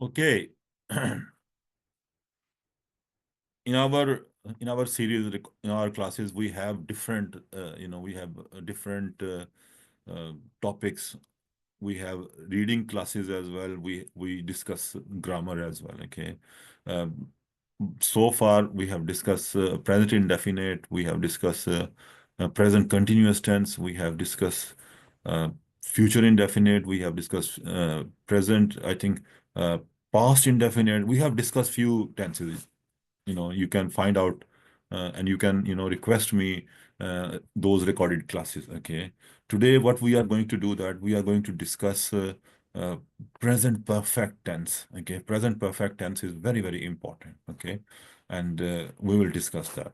Okay. In our in our series, in our classes, we have different, we have different topics. We have reading classes as well. We discuss grammar as well. Okay. Um, so far, we have discussed present indefinite. We have discussed present continuous tense. We have discussed uh, future indefinite. We have discussed present. I think uh, past indefinite. We have discussed few tenses. You can find out and you can request me those recorded classes. Okay, today what we are going to do, that we are going to discuss uh, present perfect tense. Okay, present perfect tense is very, very important. Okay, and we will discuss that.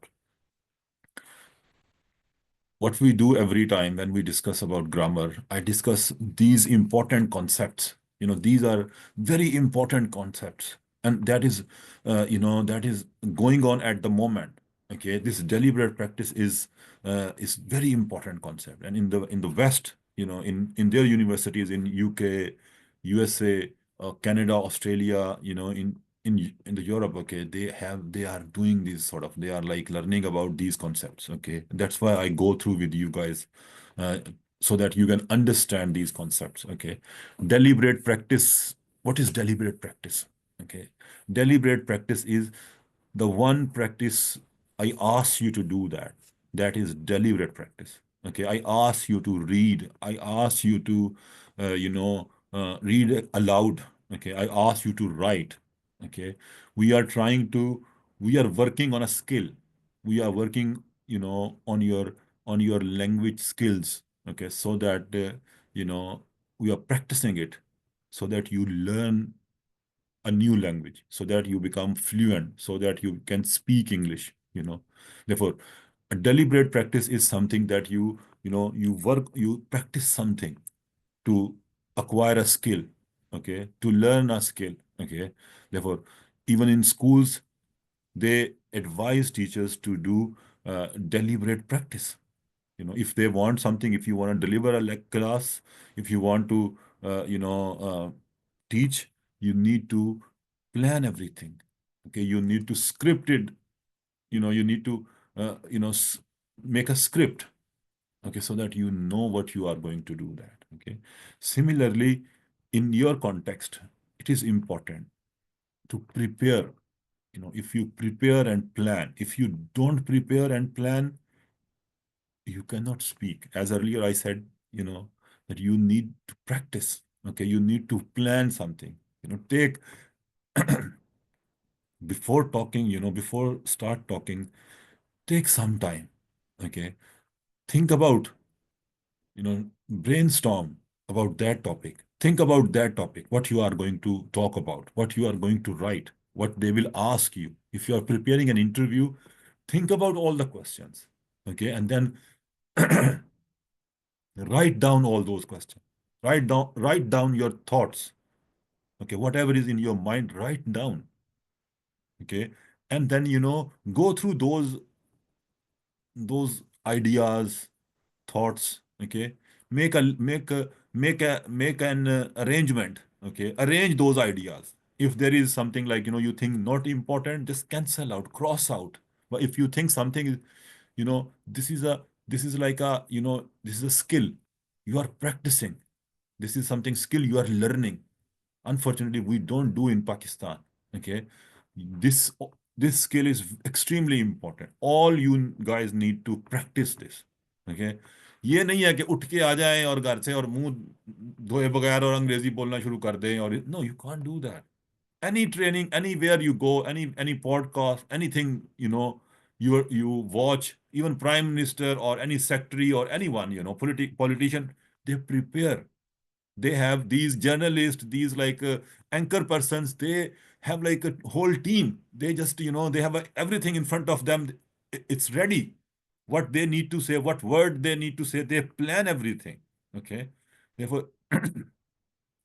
What we do every time when we discuss about grammar, I discuss these important concepts. These are very important concepts, and that is going on at the moment. Okay, this deliberate practice is very important concept, and in the West, in their universities in UK, USA, Canada, Australia, in the Europe, okay, they are doing this sort of, they are like learning about these concepts. Okay, that's why I go through with you guys, uh, so that you can understand these concepts. Okay, deliberate practice. What is deliberate practice? Okay, deliberate practice is the one practice I ask you to do that. That is deliberate practice. Okay, I ask you to read. I ask you to, read aloud. Okay, I ask you to write. Okay, we are trying to, we are working on a skill. We are working, on your language skills. Okay, so that we are practicing it, so that you learn a new language, so that you become fluent, so that you can speak English. Therefore, a deliberate practice is something that you practice something to acquire a skill. Okay, to learn a skill. Okay, therefore, even in schools, they advise teachers to do deliberate practice. If they want something, if you want to deliver a class, if you want to teach, you need to plan everything. Okay, you need to script it. You need to make a script. Okay, so that you know what you are going to do that. Okay, similarly, in your context, it is important to prepare. If you prepare and plan, if you don't prepare and plan, you cannot speak. As earlier I said, that you need to practice. Okay, you need to plan something. Take before talking, before start talking, take some time. Okay, think about, brainstorm about that topic. Think about that topic, what you are going to talk about, what you are going to write, what they will ask you. If you are preparing an interview, think about all the questions. Okay, and then write down all those questions. Write down your thoughts. Okay, whatever is in your mind, write down. Okay, and then go through those ideas, thoughts. Okay, make an arrangement. Okay, arrange those ideas. If there is something like, you think not important, just cancel out, cross out. But if you think something is, this is like a, this is a skill you are practicing. This is something skill you are learning. Unfortunately, we don't do in Pakistan. Okay, this this skill is extremely important. All you guys need to practice this. Okay, ये नहीं है कि उठ के आ जाएं और घर से और मुंह धोए बगैर और अंग्रेजी बोलना शुरू कर दें, और no, you can't do that. Any training, anywhere you go, any podcast, anything, you watch, even prime minister or any secretary or anyone, politician, they prepare. They have these journalists, these like anchor persons. They have like a whole team. They just, they have everything in front of them. It's ready. What they need to say, what word they need to say, they plan everything. Okay, therefore,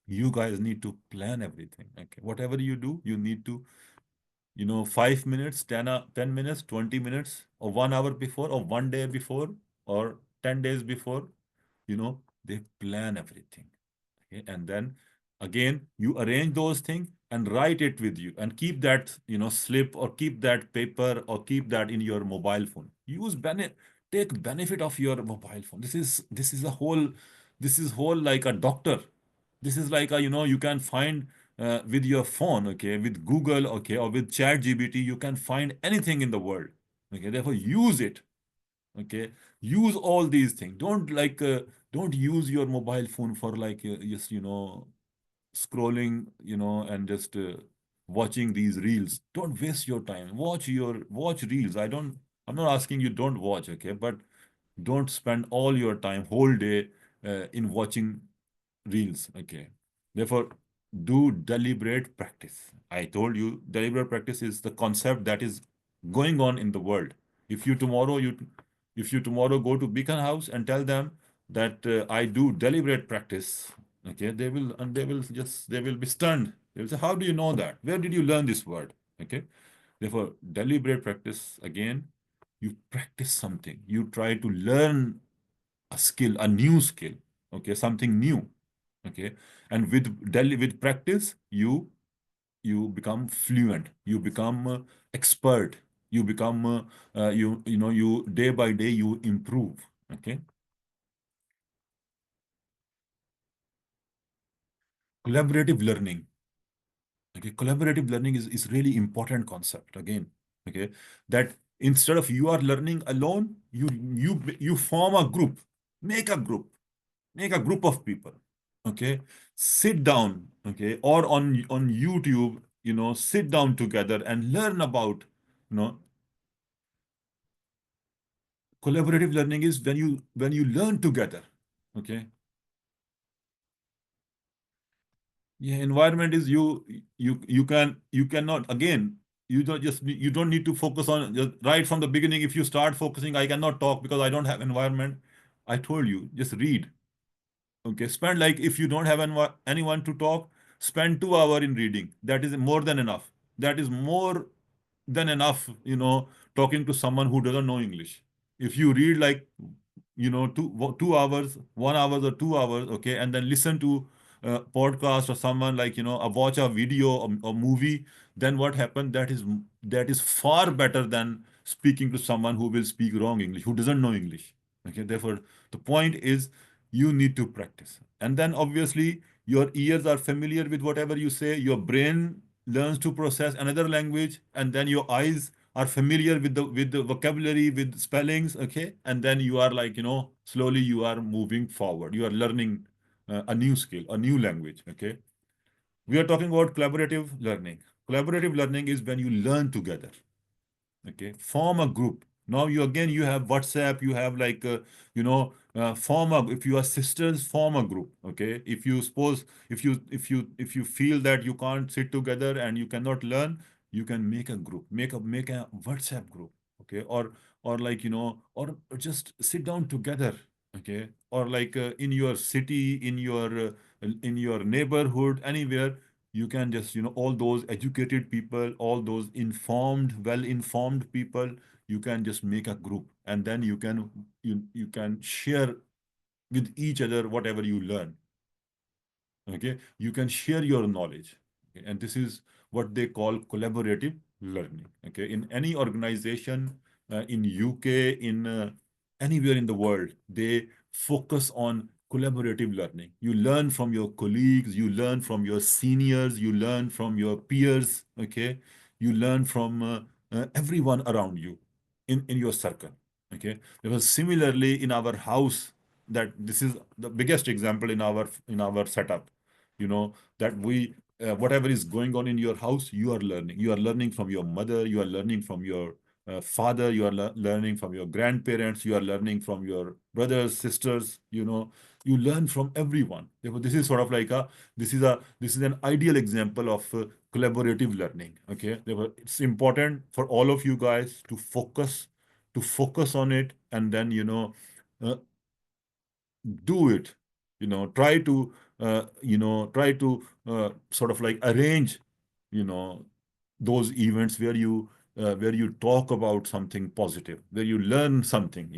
you guys need to plan everything. Okay, whatever you do, you need to, 5 minutes, 10 minutes, 20 minutes, or 1 hour before, or one day before, or 10 days before, they plan everything. Okay, and then again you arrange those things, and write it with you and keep that, slip, or keep that paper, or keep that in your mobile phone. Take benefit of your mobile phone. This is a whole, this is whole like a doctor. This is like a, you can find with your phone, okay, with Google, okay, or with Chat GBT, you can find anything in the world. Okay, therefore use it. Okay, use all these things. Don't use your mobile phone for like just scrolling, and just watching these reels. Don't waste your time. Watch reels. I'm not asking you don't watch, okay, but don't spend all your time whole day in watching reels. Okay. Therefore, do deliberate practice. I told you deliberate practice is the concept that is going on in the world. If you tomorrow you if you tomorrow go to Beacon House and tell them that I do deliberate practice, okay, they will be stunned. They will say, "How do you know that? Where did you learn this word?" Okay. Therefore, deliberate practice again. You practice something. You try to learn a skill, a new skill, okay, something new, okay, and with practice, you become fluent, you become expert, you become you day by day you improve, okay. Collaborative learning, okay, collaborative learning is really important concept again, okay, that instead of you are learning alone, you form a group, make a group, make a group of people, okay, sit down, okay, or on YouTube, sit down together and learn about, you know collaborative learning is when you learn together, okay. Yeah, environment is you cannot, again, you don't need to focus on just right from the beginning. If you start focusing, I cannot talk because I don't have environment. I told you, just read. Okay, spend, like, if you don't have anyone to talk, spend 2 hours in reading. That is more than enough. That is more than enough, talking to someone who doesn't know English. If you read like, 2 hours, 1 hour or 2 hours, okay, and then listen to a podcast or someone, like, watch a video or movie, then what happened? That is far better than speaking to someone who will speak wrong English, who doesn't know English. Okay, therefore, the point is you need to practice. And then obviously your ears are familiar with whatever you say, your brain learns to process another language, and then your eyes are familiar with the vocabulary, with spellings, okay, and then you are like, slowly you are moving forward, you are learning a new skill, a new language, okay. We are talking about collaborative learning. Collaborative learning is when you learn together, okay, form a group. Now you have WhatsApp, you have like form a, if you are sisters, form a group, okay. If you suppose, if you feel that you can't sit together and you cannot learn, you can make a group, make a WhatsApp group, okay, or like, or just sit down together, okay, or like in your city, in your neighborhood, anywhere, you can just, all those educated people, all those informed, well informed people, you can just make a group, and then you can share with each other whatever you learn, okay. You can share your knowledge, okay? And this is what they call collaborative learning, okay. In any organization, in UK, in anywhere in the world, they focus on collaborative learning. You learn from your colleagues, you learn from your seniors, you learn from your peers, okay. You learn from everyone around you in your circle, okay. Because similarly in our house, that this is the biggest example in our setup, that whatever is going on in your house, you are learning from your mother, you are learning from your father, you are learning from your grandparents, you are learning from your brothers, sisters, you learn from everyone. Therefore, this is sort of like this is an ideal example of collaborative learning, okay. Therefore, it's important for all of you guys to focus on it, and then uh, do it. Try to sort of like arrange you know those events where you talk about something positive, where you learn something,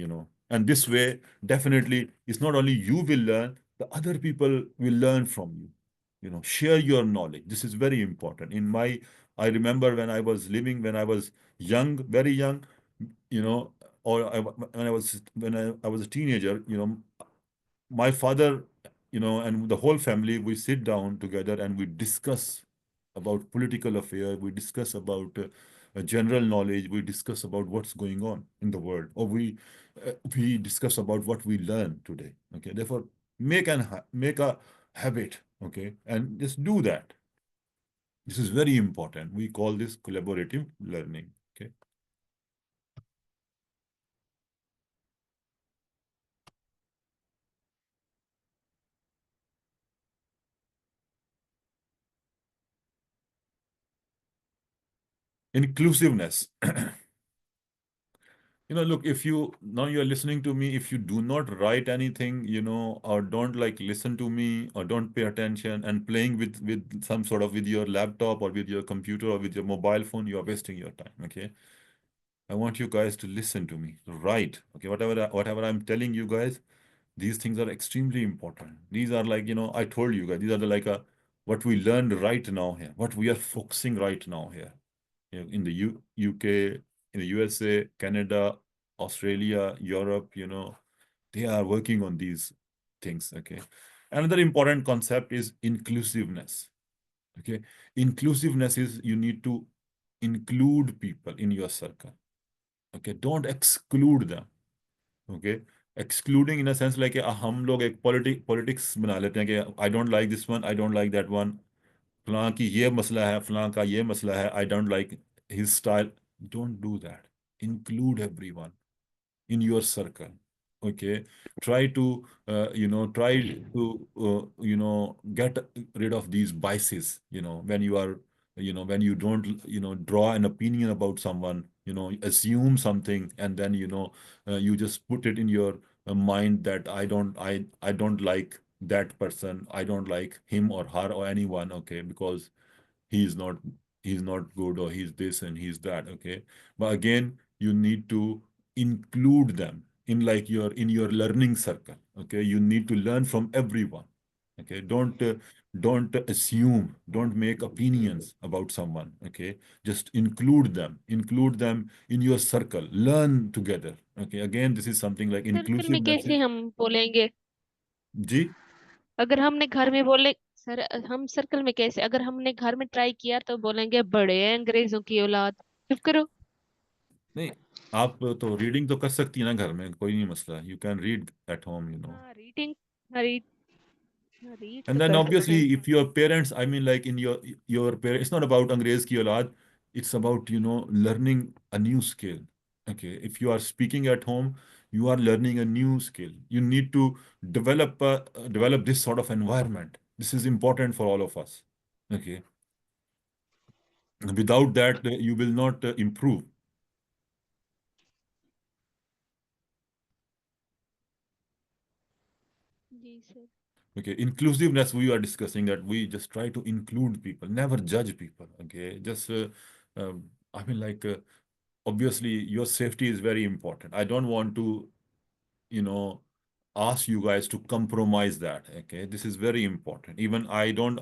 and this way, definitely, it's not only you will learn, the other people will learn from you. share your knowledge. This is very important. I remember when I was young, very young, you know, when I was a teenager, my father, and the whole family, we sit down together and we discuss about political affairs, we discuss about general knowledge, we discuss about what's going on in the world, or we discuss about what we learn today. Okay, therefore, make a habit. Okay, and just do that. This is very important. We call this collaborative learning. Okay, inclusiveness. Look, if you now you're listening to me, if you do not write anything, or don't like listen to me or don't pay attention and playing with some sort of with your laptop or with your computer or with your mobile phone, you are wasting your time. Okay. I want you guys to listen to me. Write. Okay. Whatever I'm telling you guys, these things are extremely important. These are like, I told you guys, these are the like what we learned right now here, what we are focusing right now here. In the UK, in the USA, Canada, Australia, Europe, they are working on these things. Okay. Another important concept is inclusiveness. Okay. Inclusiveness is you need to include people in your circle. Okay. Don't exclude them. Okay. Excluding in a sense like हम लोग एक politics बना लेते हैं कि I don't like this one, I don't like that one. फलां की ये मसला है, फलां का ये मसला है, I don't like his style. Don't do that. Include everyone in your circle. Okay, try to get rid of these biases. When you are, when you don't, draw an opinion about someone, assume something, and then you just put it in your mind that I don't like that person, I don't like him or her or anyone. Okay, because he's not he's not good, or he's this and he's that. Okay, but again, you need to include them in like your learning circle. Okay, you need to learn from everyone. Okay, don't assume, don't make opinions about someone. Okay, just include them in your circle, learn together. Okay, again, this is something like circle में inclusiveness कैसे is. हम बोलेंगे? जी. अगर हमने घर में बोले sir, हम सर्कल में कैसे, अगर हमने घर में ट्राई किया तो बोलेंगे बड़े हैं अंग्रेजों की औलाद। चुप करो। नहीं, आप तो रीडिंग तो कर सकती है ना घर में, कोई नहीं मसला, you can read at home. हाँ, रीडिंग। रीड। रीड तो And then कर सकते हैं। obviously, if your parents, I mean, like in your parents, it's not about Angrez ki aulad, it's about learning a new skill. Okay, if you are speaking at home, you are learning a new skill. You need to develop this sort of environment. This is important for all of us. Okay, without that, you will not improve. जी sir. Okay, inclusiveness, we are discussing that we just try to include people, never judge people. Okay, just I mean, like. Obviously your safety is very important. I don't want to you know ask you guys to compromise that. Okay, this is very important. Even I don't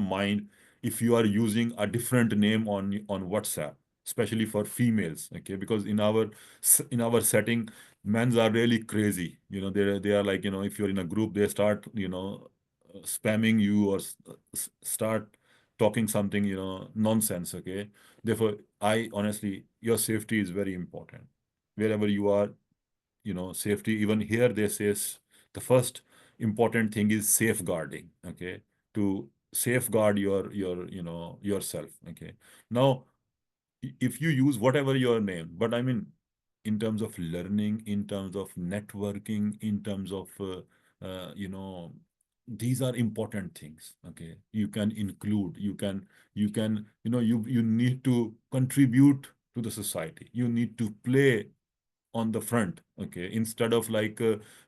mind if you are using a different name on WhatsApp, especially for females. Okay, because in our setting, men's are really crazy. They are like, if you're in a group, they start spamming you, or start talking something, nonsense. Okay, therefore, I honestly, your safety is very important wherever you are. Safety, even here they say the first important thing is safeguarding. Okay, to safeguard yourself. Okay, now, if you use whatever your name, but I mean, in terms of learning, in terms of networking, in terms of these are important things. Okay, you can include, you can you need to contribute to the society, you need to play on the front. Okay, instead of like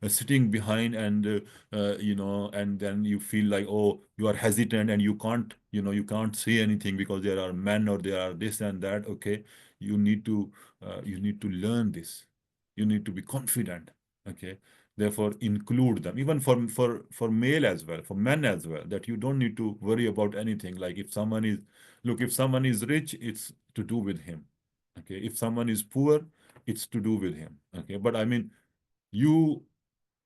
sitting behind, and then you feel like, oh, you are hesitant and you can't say anything because there are men, or there are this and that. Okay, you need to learn this, you need to be confident. Okay, Therefore, include them, even for male as well, for men as well, that you don't need to worry about anything. Like if someone is, look, if someone is rich, it's to do with him. Okay. If someone is poor, it's to do with him. Okay. But I mean, you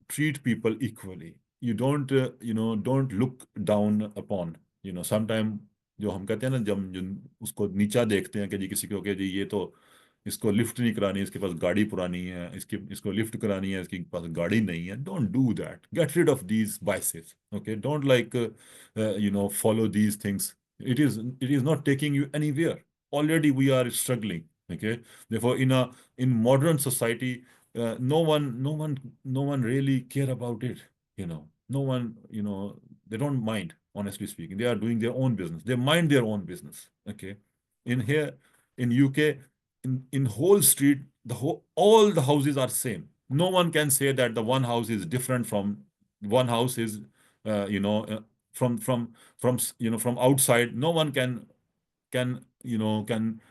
treat people equally. You don't, don't look down upon, sometime जो हम कहते हैं ना, जब जो उसको नीचा देखते हैं कि जी किसी को, कि जी ये तो इसको लिफ्ट नहीं करानी, इसके पास गाड़ी पुरानी है, इसको लिफ्ट करानी है, इसके पास गाड़ी नहीं है. Don't do that. Get rid of these biases. Okay. Don't like follow these things. It is not taking you anywhere. Already we are struggling. Okay. Therefore, in modern society, no one really care about it. No one, they don't mind, honestly speaking. They are doing their own business. They mind their own business. Okay. In here, in UK, in whole street, all the houses are same. No one can say that the one house is different from one house is, uh, you know, uh, from outside. No one can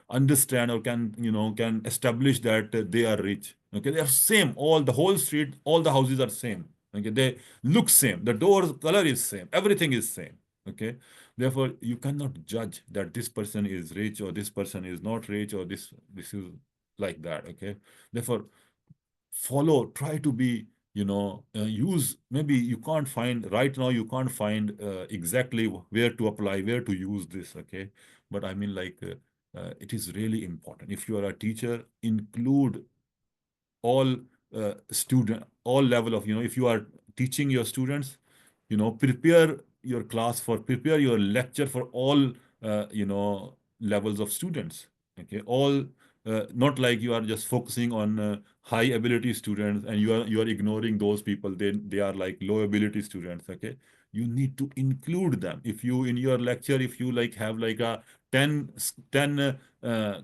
understand, or can establish that they are rich. Okay. They are same. All the whole street, all the houses are same. Okay. They look same. The door color is same. Everything is same. Okay. Therefore, you cannot judge that this person is rich or this person is not rich, or this is like that. Okay. Therefore, follow, try to be, use. Maybe you can't find right now, you can't find exactly where to apply, where to use this. Okay. But I mean, like, it is really important. If you are a teacher, include all student, all level of, if you are teaching your students, prepare your class for, prepare your lecture for all levels of students. Okay. All, not like you are just focusing on high ability students, and you are ignoring those people, they are like low ability students. Okay. You need to include them. If you, in your lecture, if you like have like a 10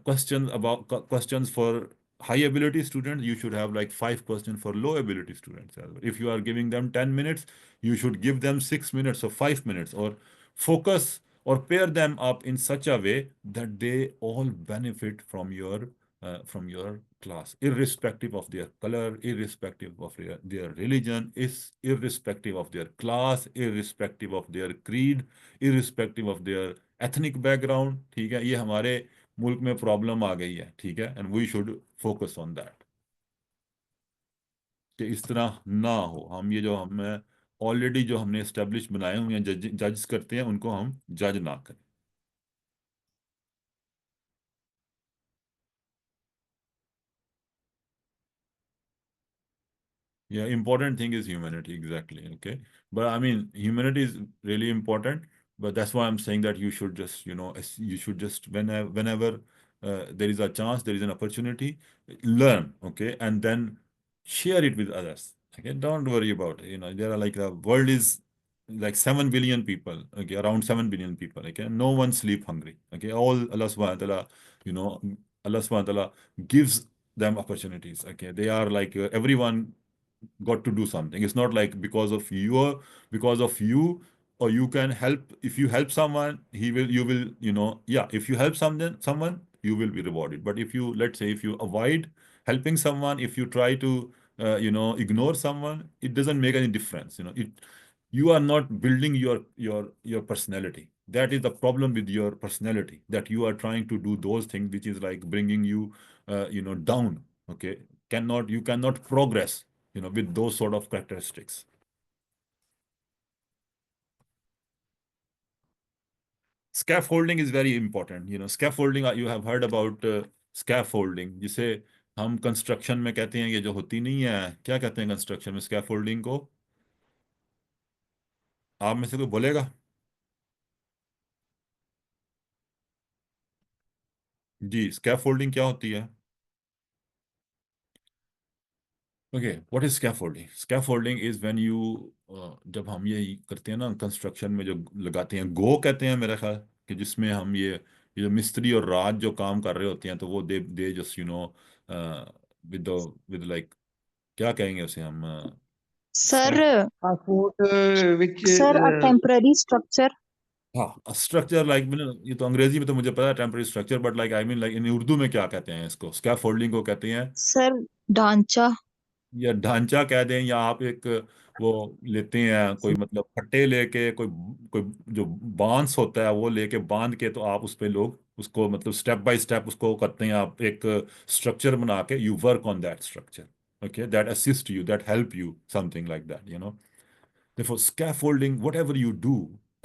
questions for high ability students, you should have like 5% for low ability students as well. If you are giving them 10 minutes, you should give them 6 minutes or 5 minutes, or focus or pair them up in such a way that they all benefit from your class, irrespective of their color, irrespective of their religion, is irrespective of their class, irrespective of their creed, irrespective of their ethnic background. ठीक है. ये हमारे मुल्क में problem आ गई है. ठीक है. And we should focus on that, कि इस तरह ना हो. हम ये जो हमें ऑलरेडी जो हमने एस्टेब्लिश बनाए हुए हैं, जज करते हैं, उनको हम जज ना करें. Yeah, important thing is humanity, exactly. Okay. But I mean, humanity is really important. But that's why I'm saying that you should just, you should just, whenever there is a chance, there is an opportunity, learn. Okay. And then share it with others. Okay. Don't worry about it. There are like, the world is like 7 billion people. Okay. Around 7 billion people. Okay. No one sleep hungry. Okay. All Allah subhanahu wa ta'ala, you know, Allah subhanahu wa ta'ala gives them opportunities. Okay. They are like, everyone got to do something. It's not like because of you, or you can help. If you help someone, you will, yeah, if you help someone, you will be rewarded. But if you, let's say, if you avoid helping someone, if you try to ignore someone, it doesn't make any difference. You are not building your personality. That is the problem with your personality, that you are trying to do those things which is like bringing you down. Okay. You cannot progress with those sort of characteristics. Scaffolding is very important. Scaffolding, you have heard about scaffolding, जिसे हम construction में कहते हैं, ये जो होती नहीं है, क्या कहते हैं कंस्ट्रक्शन में स्कैफोल्डिंग को? आप में से कोई बोलेगा? जी, स्कैफोल्डिंग क्या होती है? Okay. What is scaffolding? Scaffolding is when you, जब हम ये करते हैं ना कंस्ट्रक्शन में, जो लगाते हैं, गो कहते हैं मेरा ख्याल, कि जिसमें हम ये जो मिस्त्री और राज जो काम कर रहे होते हैं, तो वो they just with with like, क्या कहेंगे उसे हम? Sir, A fort which sir a temporary structure. हाँ, स्ट्रक्चर लाइक, मैंने ये तो अंग्रेजी में तो मुझे पता है temporary structure, but like I mean like in Urdu में क्या कहते हैं इसको? स्कैफोल्डिंग को कहते हैं सर ढांचा. या ढांचा कह दें, या आप एक वो लेते हैं कोई मतलब फट्टे लेके, कोई कोई जो बांस होता है वो लेके बांध के, तो आप उस पे लोग उसको मतलब स्टेप बाय स्टेप उसको करते हैं, आप एक स्ट्रक्चर बना के you work on that structure, okay, that assist you, that help you, something like that, you know. Therefore scaffolding, whatever you do,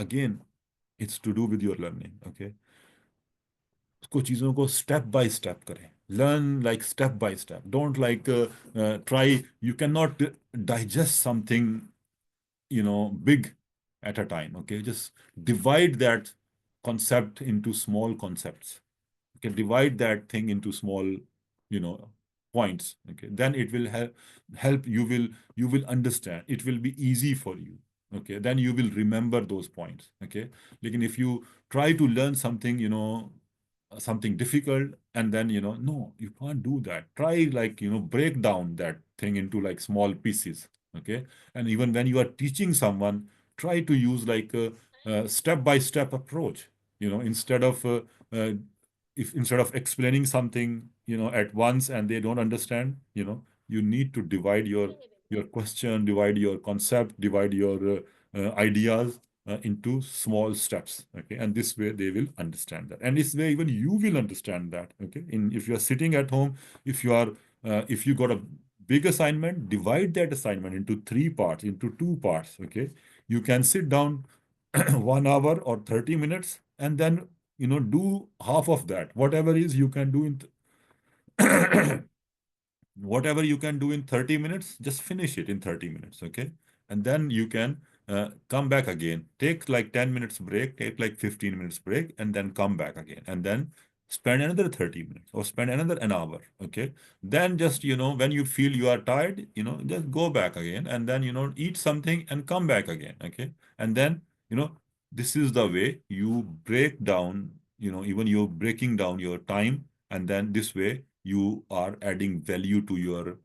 again, it's to do with your learning, okay. उसको चीज़ों को step by step करें, learn like step by step, don't like try, you can not digest something, big at a time, okay. Just divide that concept into small concepts, okay. Divide that thing into small, you know points, okay. Then it will help you will understand, it will be easy for you, okay. Then you will remember those points, okay. Like if you try to learn something, something difficult, and then no, you can't do that. Try, like, break down that thing into like small pieces, okay. And even when you are teaching someone, try to use like a step by step approach, instead of uh, if instead of explaining something at once and they don't understand, you need to divide your question, divide your concept, divide your ideas into small steps, okay. And this way they will understand that, and this way even you will understand that, okay. If you are sitting at home, if you got a big assignment, divide that assignment into three parts, into two parts, okay. You can sit down 1 hour or 30 minutes, and then do half of that, whatever is you can do in whatever you can do in 30 minutes, just finish it in 30 minutes, okay. And then you can come back again, take like 10 minutes break, take like 15 minutes break, and then come back again, and then spend another 30 minutes or spend another an hour, okay. Then just when you feel you are tired, just go back again, and then eat something and come back again, okay. And then you know this is the way you break down, even you're breaking down your time, and then this way you are adding value to your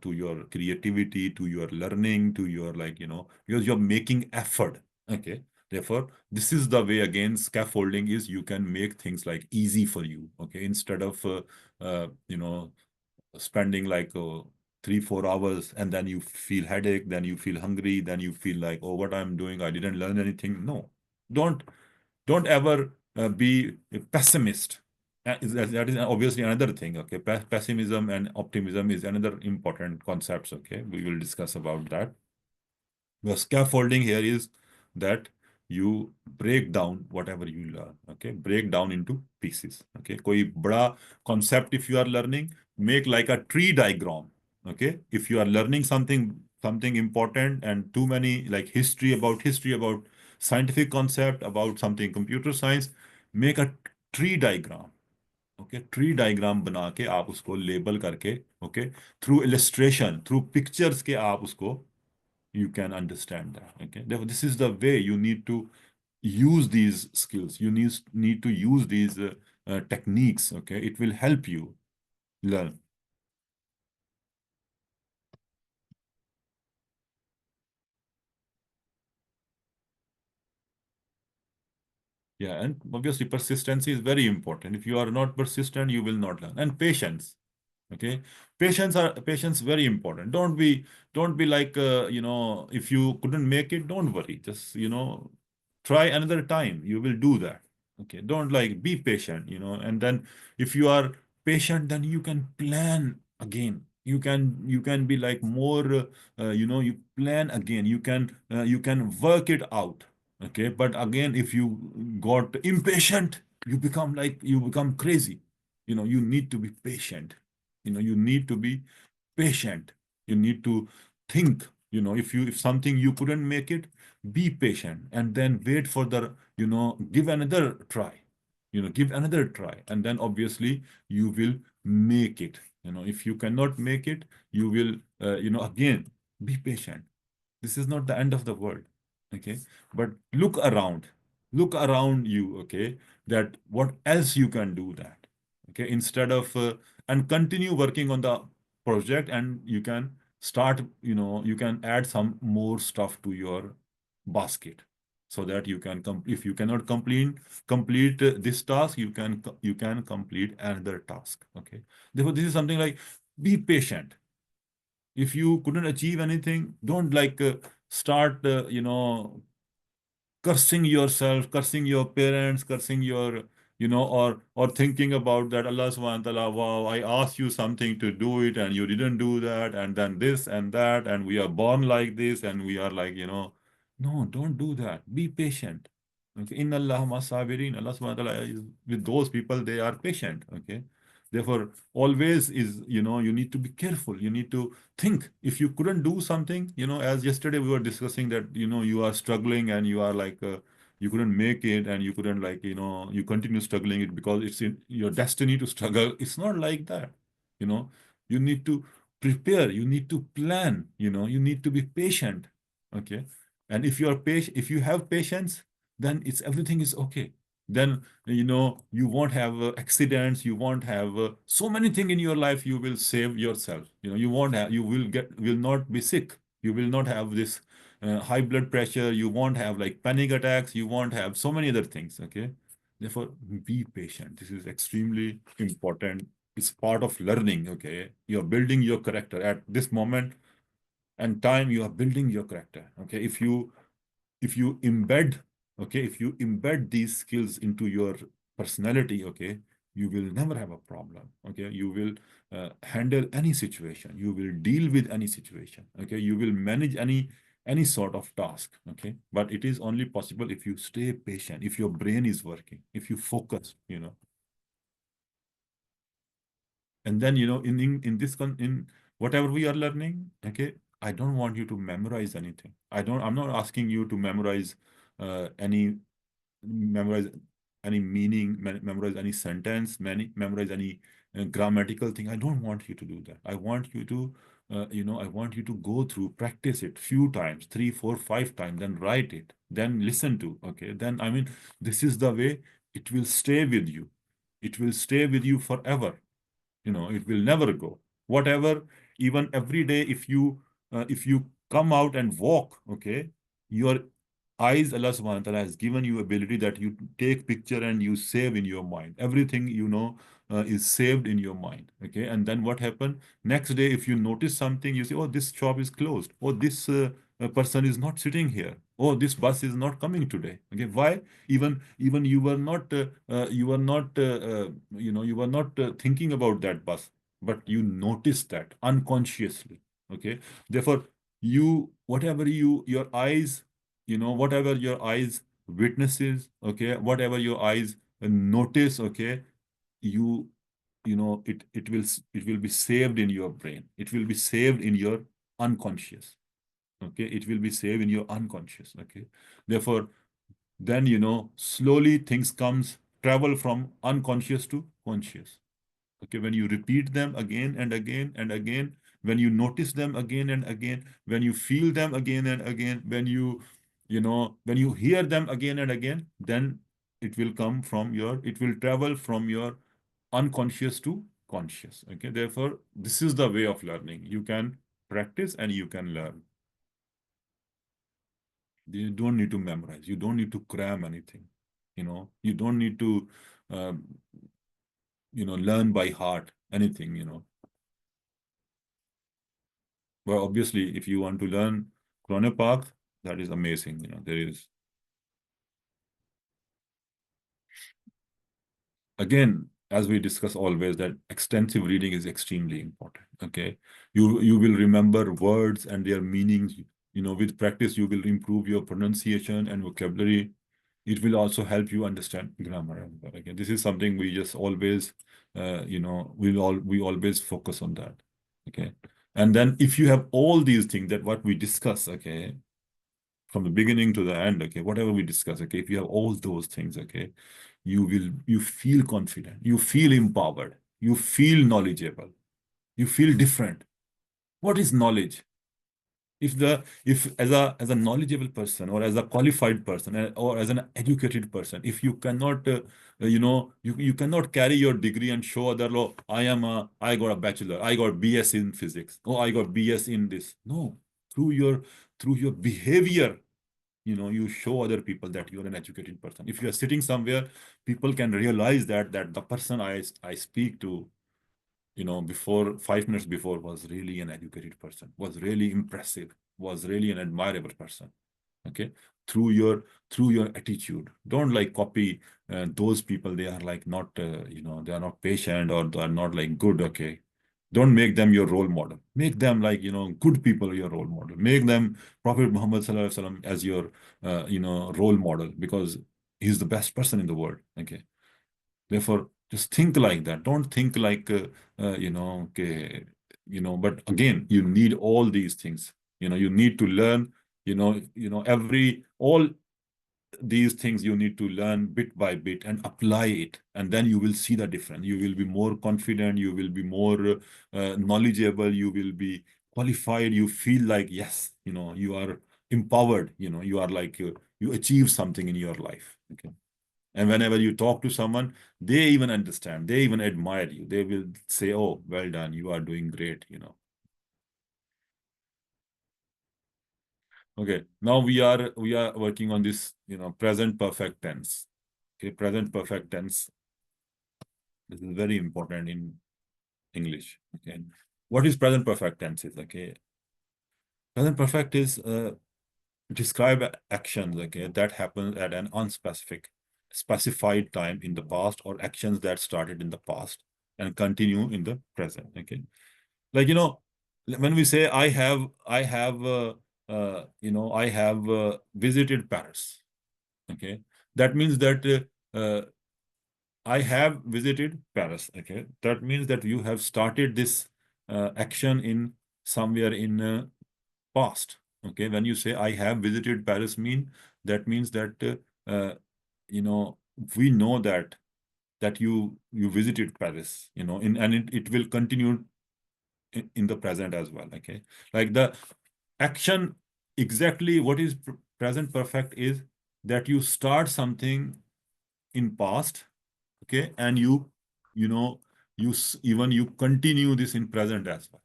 to your creativity, to your learning, to your, like, because you're making effort, okay. Therefore this is the way, again, scaffolding is you can make things like easy for you, okay, instead of spending like 3 4 hours, and then you feel headache, then you feel hungry, then you feel like, oh, what I'm doing, I didn't learn anything. No, don't don't ever be a pessimist. That is obviously another thing, okay. Pessimism and optimism is another important concepts, okay. We will discuss about that. The scaffolding here is that you break down whatever you learn, okay. Break down into pieces, okay. कोई बड़ा concept if you are learning, make like a tree diagram, okay. If you are learning something important, and too many, like, history about scientific concept, about something computer science, make a tree diagram, okay. Tree diagram बना के आप उसको label करके, okay, through illustration, through pictures के आप उसको, you can understand that, okay. Therefore this is the way you need to use these skills, you need to use these techniques, okay. It will help you learn. Yeah, and obviously persistency is very important. If you are not persistent, you will not learn. And patience, okay. Patience very important. Don't be like, if you couldn't make it, don't worry, just try another time, you will do that, okay. Don't, like, be patient, and then if you are patient, then you can plan again, you can be like more, you plan again, you can work it out, okay. But again, if you got impatient, you become crazy. You need to be patient. You need to be patient. You need to think, if something you couldn't make it, be patient, and then wait for the, give another try. Give another try, and then obviously you will make it. If you cannot make it, you will, again, be patient. This is not the end of the world, okay. But look around you, okay, that what else you can do that, okay, instead of and continue working on the project, and you can start, you can add some more stuff to your basket, so that you can if you cannot complete this task, you can complete another task, okay. Therefore this is something like, be patient, If you couldn't achieve anything, don't like start, cursing yourself, cursing your parents, cursing your, or thinking about that Allah subhanahu wa ta'ala, wow, I asked you something to do it and you didn't do that, and then this and that, and we are born like this, and we are like, no, don't do that. Be patient. Okay. Inna Allah sabirin. Allah subhanahu wa ta'ala is with those people, they are patient. Okay. Therefore, always is, you need to be careful. You need to think if you couldn't do something, as yesterday we were discussing that, you are struggling and you are like, you couldn't make it and you couldn't like, you continue struggling it because it's in your destiny to struggle. It's not like that. You know, you need to prepare, you need to plan, you need to be patient. Okay. And if you are patient, if you have patience, then it's everything is okay. Then you won't have accidents, you won't have so many things in your life, you will save yourself. You won't have, you will not be sick, you will not have this high blood pressure, you won't have like panic attacks, you won't have so many other things. Okay, therefore be patient. This is extremely important. It's part of learning. Okay, you're building your character at this moment and time, you are building your character. Okay, if you embed, okay, if you embed these skills into your personality, okay, you will never have a problem. Okay, you will handle any situation, you will deal with any situation. Okay, you will manage any sort of task. Okay, but it is only possible if you stay patient, if your brain is working, if you focus. And then in this in whatever we are learning. Okay, I don't want you to memorize anything. I'm not asking you to memorize any memorize any meaning, memorize any sentence, memorize any grammatical thing. I don't want you to do that. I want you to I want you to go through, practice it few times, 3 4 5 times, then write it, then listen to. Okay, then I mean, this is the way it will stay with you. It will stay with you forever. It will never go. Whatever, even every day, if you come out and walk. Okay, your eyes, Allah subhanahu wa ta'ala has given you ability that you take picture and you save in your mind. Everything is saved in your mind. Okay, and then what happened next day? If you notice something, you say, oh, this shop is closed, or this person is not sitting here, oh, this bus is not coming today. Okay, why? Even you were not thinking about that bus, but you noticed that unconsciously. Okay, therefore, whatever your eyes witnesses. Okay, whatever your eyes notice. Okay, you it will be saved in your brain, it will be saved in your unconscious. Okay, it will be saved in your unconscious. Okay, therefore, then slowly things comes, travel from unconscious to conscious. Okay, when you repeat them again and again and again, when you notice them again and again, when you feel them again and again, when you hear them again and again, then it will travel from your unconscious to conscious. Okay, therefore, this is the way of learning. You can practice and you can learn. You don't need to memorize, you don't need to cram anything. You don't need to um, learn by heart anything. Well, obviously, if you want to learn Chronopath, that is amazing. There is, again, as we discuss always, that extensive reading is extremely important. Okay, you will remember words and their meanings. With practice, you will improve your pronunciation and vocabulary. It will also help you understand grammar. Again, this is something we just always, we always focus on that. Okay, and then if you have all these things that what we discuss, okay, from the beginning to the end, okay, whatever we discuss, okay, if you have all those things, okay, you feel confident, you feel empowered, you feel knowledgeable, you feel different. What is knowledge? If as a knowledgeable person, or as a qualified person, or as an educated person, if you cannot you cannot carry your degree and show other law, I got a bachelor, I got BS in physics, oh, I got BS in this. No, through your behavior, you show other people that you're an educated person. If you're sitting somewhere, people can realize that the person I speak to before 5 minutes before was really an educated person, was really impressive, was really an admirable person. Okay, through your attitude. Don't like copy those people. They are like not they are not patient, or they are not like good. Okay, don't make them your role model. Make them like good people your role model. Make them Prophet Muhammad sallallahu alaihi wasallam as your role model, because he's the best person in the world. Okay, therefore just think like that. Don't think like okay, but again, you need all these things. You need to learn, every all these things you need to learn bit by bit and apply it, and then you will see the difference. You will be more confident, you will be more knowledgeable, you will be qualified. You feel like, yes, you are empowered. You are like you achieve something in your life. Okay, and whenever you talk to someone, they even understand, they even admire you. They will say, oh, well done, you are doing great. Okay, now we are working on this, present perfect tense. Okay, present perfect tense. This is very important in English. Okay, what is present perfect tense is, okay? Present perfect is describe actions, okay, that happen at an specified time in the past, or actions that started in the past and continue in the present. Okay, like when we say I have visited Paris. Okay, that means that I have visited Paris. Okay, that means that you have started this action in somewhere in past. Okay, when you say I have visited Paris, that means that you know we know that you visited Paris. And it will continue in the present as well. Okay, like the action, exactly what is present perfect is that you start something in past. Okay, and you know even you continue this in present as well.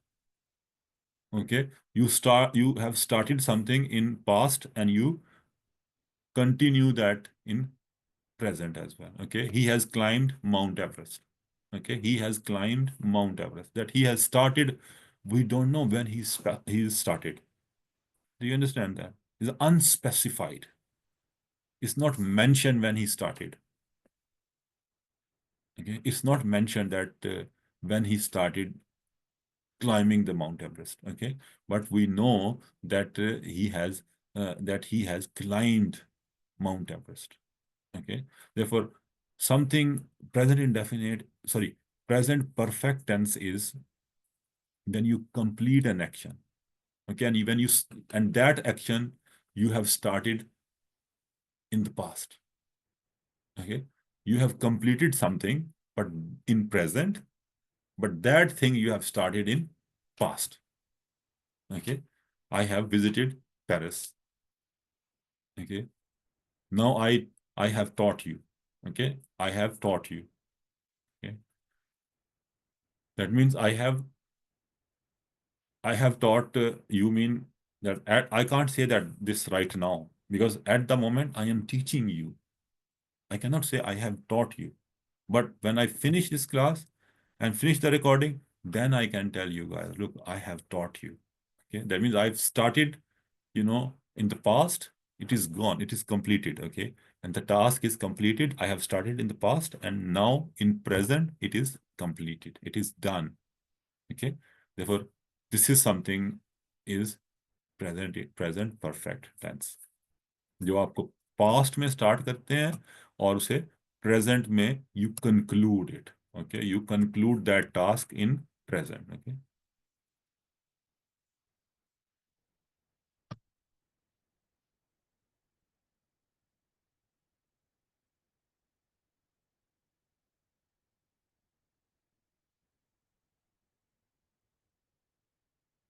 Okay, you have started something in past and you continue that in present as well. Okay, he has climbed Mount Everest. Okay, he has climbed Mount Everest. That he has started, we don't know when he started. Do you understand that? It's unspecified. It's not mentioned when he started. Okay, it's not mentioned that when he started climbing the Mount Everest. Okay, but we know that he has climbed Mount Everest. Okay, therefore, something present indefinite, sorry, present perfect tense is when you complete an action. Okay, and and that action you have started in the past. Okay, you have completed something, but in present, but that thing you have started in past. Okay, I have visited Paris. Okay, now I have taught you. Okay, I have taught you. Okay, that means I have taught you, mean that I can't say that this right now, because at the moment I am teaching you. I cannot say I have taught you. But when I finish this class and finish the recording, then I can tell you guys, look, I have taught you. Okay, that means I've started, in the past, it is gone, it is completed. Okay, and the task is completed. I have started in the past, and now in present, it is completed. It is done. Okay, therefore, this is something is present perfect tense, जो आपको past में start करते हैं और उसे present में you conclude it. Okay, you conclude that task in present. Okay,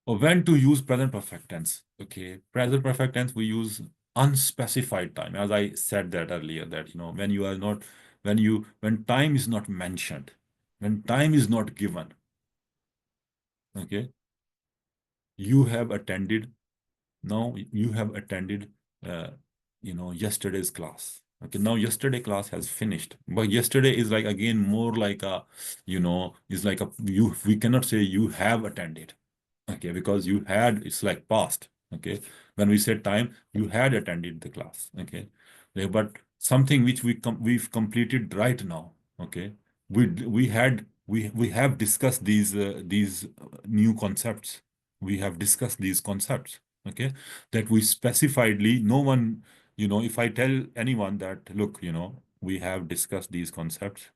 or when to use present perfect tense. Okay, present perfect tense we use unspecified time, as I said that earlier, that when you are not when time is not mentioned, when time is not given. Okay, you have attended, now you have attended yesterday's class. Okay, now yesterday class has finished, but yesterday is like again more like a, is like a we cannot say you have attended. Okay, because you had, it's like past. Okay, when we said time, you had attended the class. Okay, but something which we've completed right now. Okay, we have discussed these new concepts. We have discussed these concepts. Okay, that we specifiedly, no one, if I tell anyone that, look, we have discussed these concepts,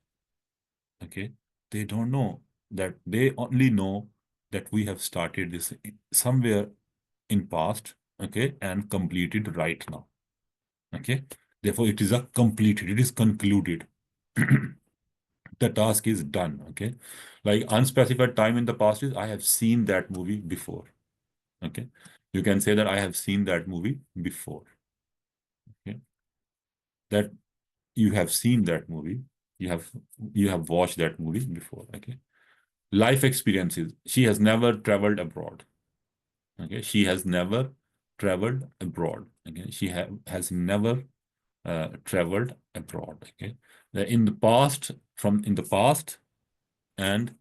okay, they don't know that. They only know that we have started this somewhere in past, okay, and completed right now, okay. Therefore, it is a completed, it is concluded. The task is done, okay. Like unspecified time in the past is I have seen that movie before, okay. You can say that I have seen that movie before, okay. That you have seen that movie, you have you have watched that movie before, okay. Life experiences, she has never traveled abroad, okay. She has never traveled abroad, okay. She has never traveled abroad, okay. In the past, from in the past, and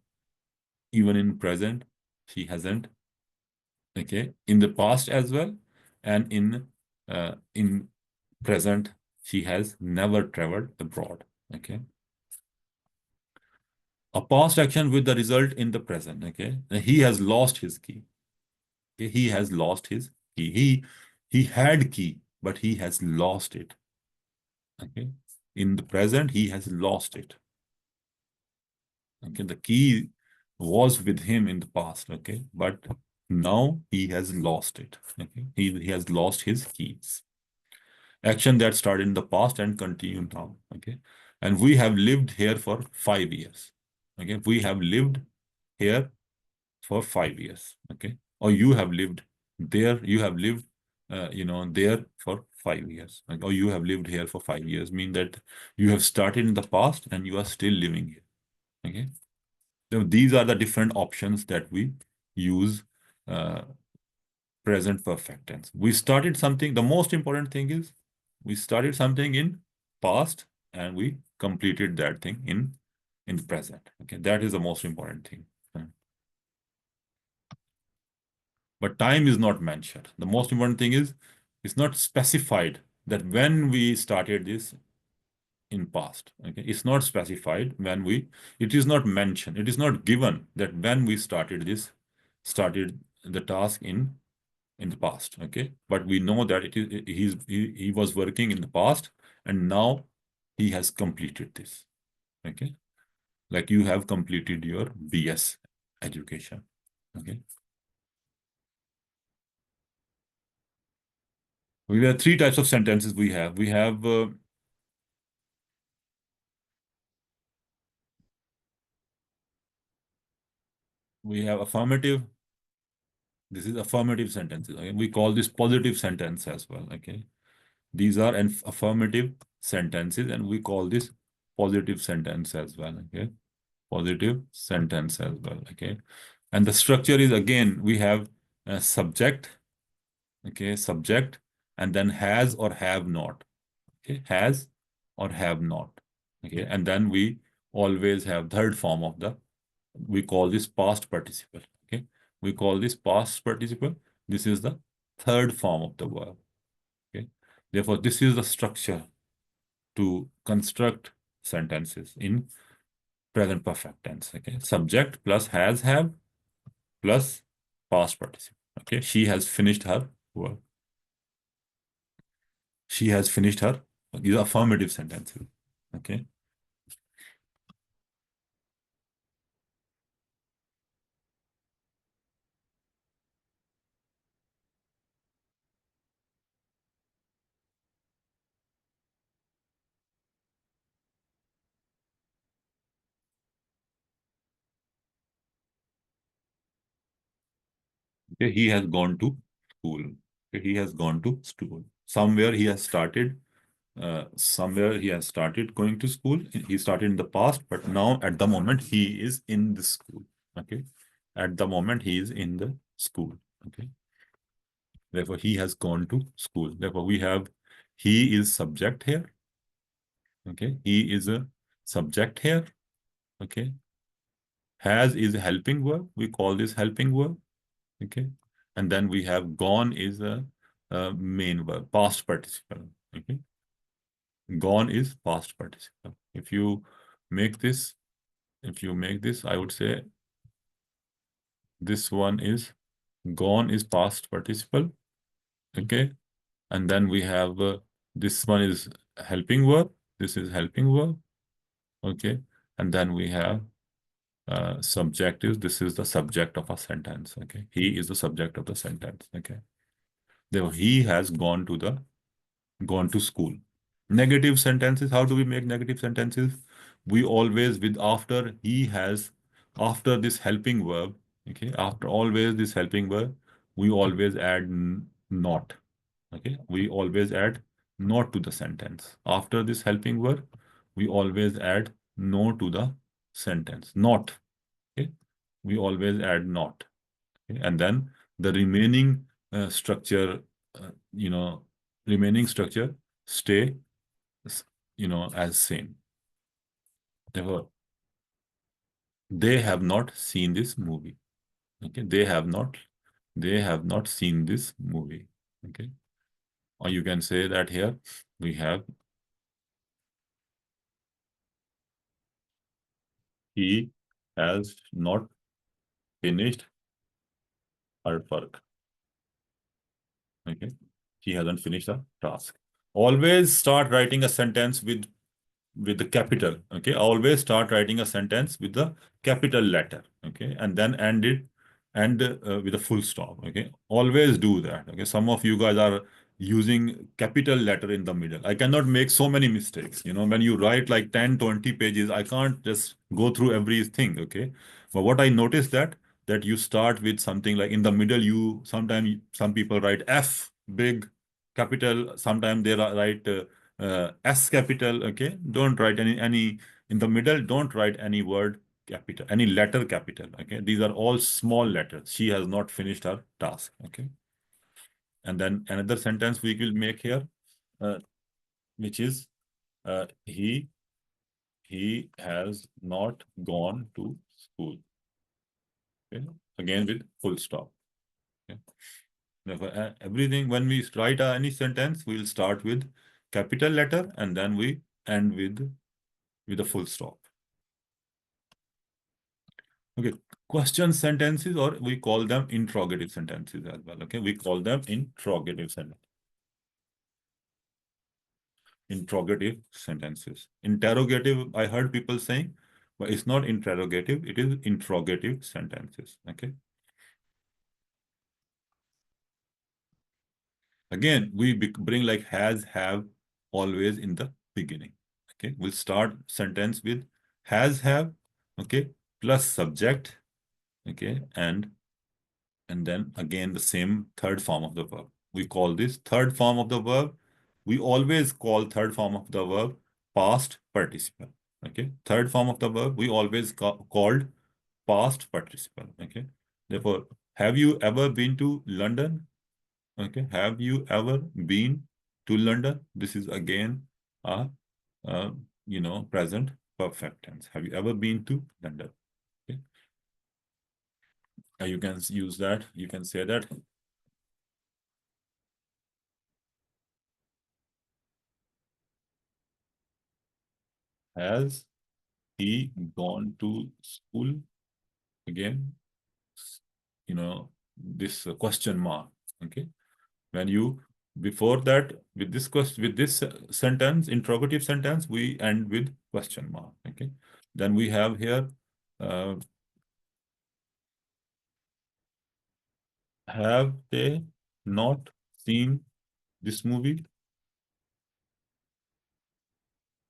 even in present, she hasn't, okay, in the past as well, and in present, she has never traveled abroad, okay. A past action with the result in the present, okay. He has lost his key, okay. He has lost his key. He had key, but he has lost it, okay. In the present, he has lost it, okay. The key was with him in the past, okay, but now he has lost it, okay. He has lost his keys. Action that started in the past and continue now, okay. And we have lived here for 5 years, okay. We have lived here for 5 years, okay. Or you have lived there, you have lived, there for 5 years, like, or you have lived here for 5 years, mean that you have started in the past and you are still living here, okay. So these are the different options that we use. Present perfect tense. We started something. The most important thing is we started something in past and we completed that thing in the present. Okay, that is the most important thing. But time is not mentioned. The most important thing is it's not specified that when we started this in past. Okay, it's not specified when we. It is not mentioned. It is not given that when we started the task in the past, okay. But we know that he was working in the past and now he has completed this, okay. Like you have completed your BS education, okay. We have three types of sentences. We have affirmative. This is affirmative sentences, okay? We call this positive sentence as well, okay. These are affirmative sentences and we call this positive sentence as well, okay. Positive sentence as well, okay. And the structure is, again, we have a subject, okay, subject, and then has or have not, okay, has or have not, okay. And then we always have third form of we call this past participle, okay. We call this past participle. This is the third form of the verb, okay. Therefore, this is the structure to construct sentences in present perfect tense, okay. Subject plus has, have, plus past participle, okay. She has finished her work. She has finished her. These are affirmative sentences, okay. Okay, he has gone to school. Okay, he has gone to school. Somewhere he has started. Somewhere he has started going to school. He started in the past, but now at the moment he is in the school. Okay, at the moment he is in the school. Okay, therefore he has gone to school. Therefore we have he is subject here. Okay, he is a subject here. Okay, has is a helping verb. We call this helping verb. Okay, and then we have gone is a main verb, past participle. Okay, gone is past participle. If you make this, I would say this one is gone is past participle. Okay, and then we have this one is helping verb. This is helping verb. Okay, and then we have subjective. This is the subject of a sentence. Okay, he is the subject of the sentence. Okay, therefore he has gone to school. Negative sentences. How do we make negative sentences? We always with after he has, after this helping verb. Okay, after always this helping verb, we always add not. Okay, we always add not to the sentence. After this helping verb, we always add no to the sentence. Not. Okay, we always add not. Okay? And then the remaining structure, uh, you know, remaining structure stay, as same. Therefore, they have not seen this movie. Okay, they have not seen this movie. Okay, or you can say that here we have he has not finished her work. Okay, he hasn't finished the task. Always start writing a sentence with the capital. Okay, always start writing a sentence with the capital letter. Okay, and then end with a full stop. Okay, always do that. Okay, some of you guys are using capital letter in the middle. I cannot make so many mistakes. When you write like 10-20 pages, I can't just go through everything. Okay, but what I noticed that you start with something like in the middle. You sometimes some people write F big capital. Sometimes they write S capital. Okay, don't write any in the middle. Don't write any word capital, any letter capital. Okay, these are all small letters. She has not finished her task. Okay, and then another sentence we will make here, uh, which is he has not gone to school. Okay, again with full stop. Okay. Therefore, everything when we write any sentence, we'll start with capital letter and then we end with a full stop. Okay, question sentences, or we call them interrogative sentences as well. Okay, we call them interrogative sentences. Interrogative sentences. Interrogative, I heard people saying, but it's not interrogative, it is interrogative sentences. Okay. Again, we bring like has, have, always in the beginning. Okay, we'll start sentence with has, have, okay, plus subject, okay, and then again the same third form of the verb. We call this third form of the verb. We always call third form of the verb past participle. Okay, third form of the verb we always called past participle. Okay, therefore, have you ever been to London? Okay, have you ever been to London? This is again a, present perfect tense. Have you ever been to London? Okay, you can use that. You can say that. Has he gone to school? Again, this question mark. Okay, when you before that with this question with this sentence, interrogative sentence, we end with question mark. Okay, then we have here uh, have they not seen this movie?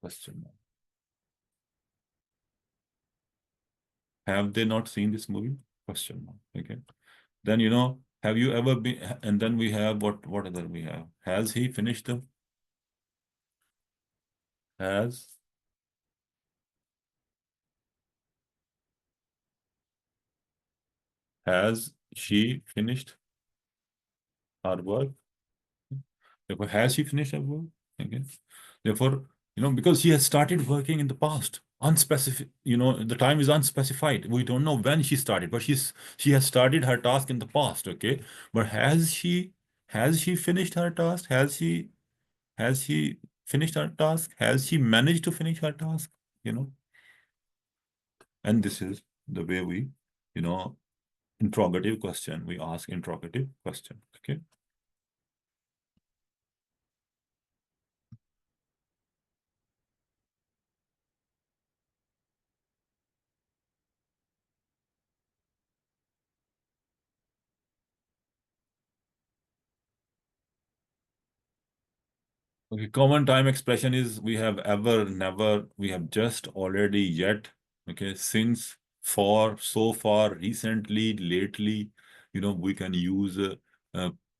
Question mark. Have they not seen this movie? Question mark. Okay. Then have you ever been? And then we have what other we have? Has he finished the? Has she finished her work? Therefore, has she finished her work? Okay. Therefore, because she has started working in the past, unspecific, the time is unspecified. We don't know when she started, but she has started her task in the past, okay? But has she finished her task? Has she finished her task? Has she managed to finish her task? You know, and this is the way we, interrogative question. We ask interrogative question, okay? Okay, common time expression is we have ever, never, we have just, already, yet, okay, since, for, so far, recently, lately, we can use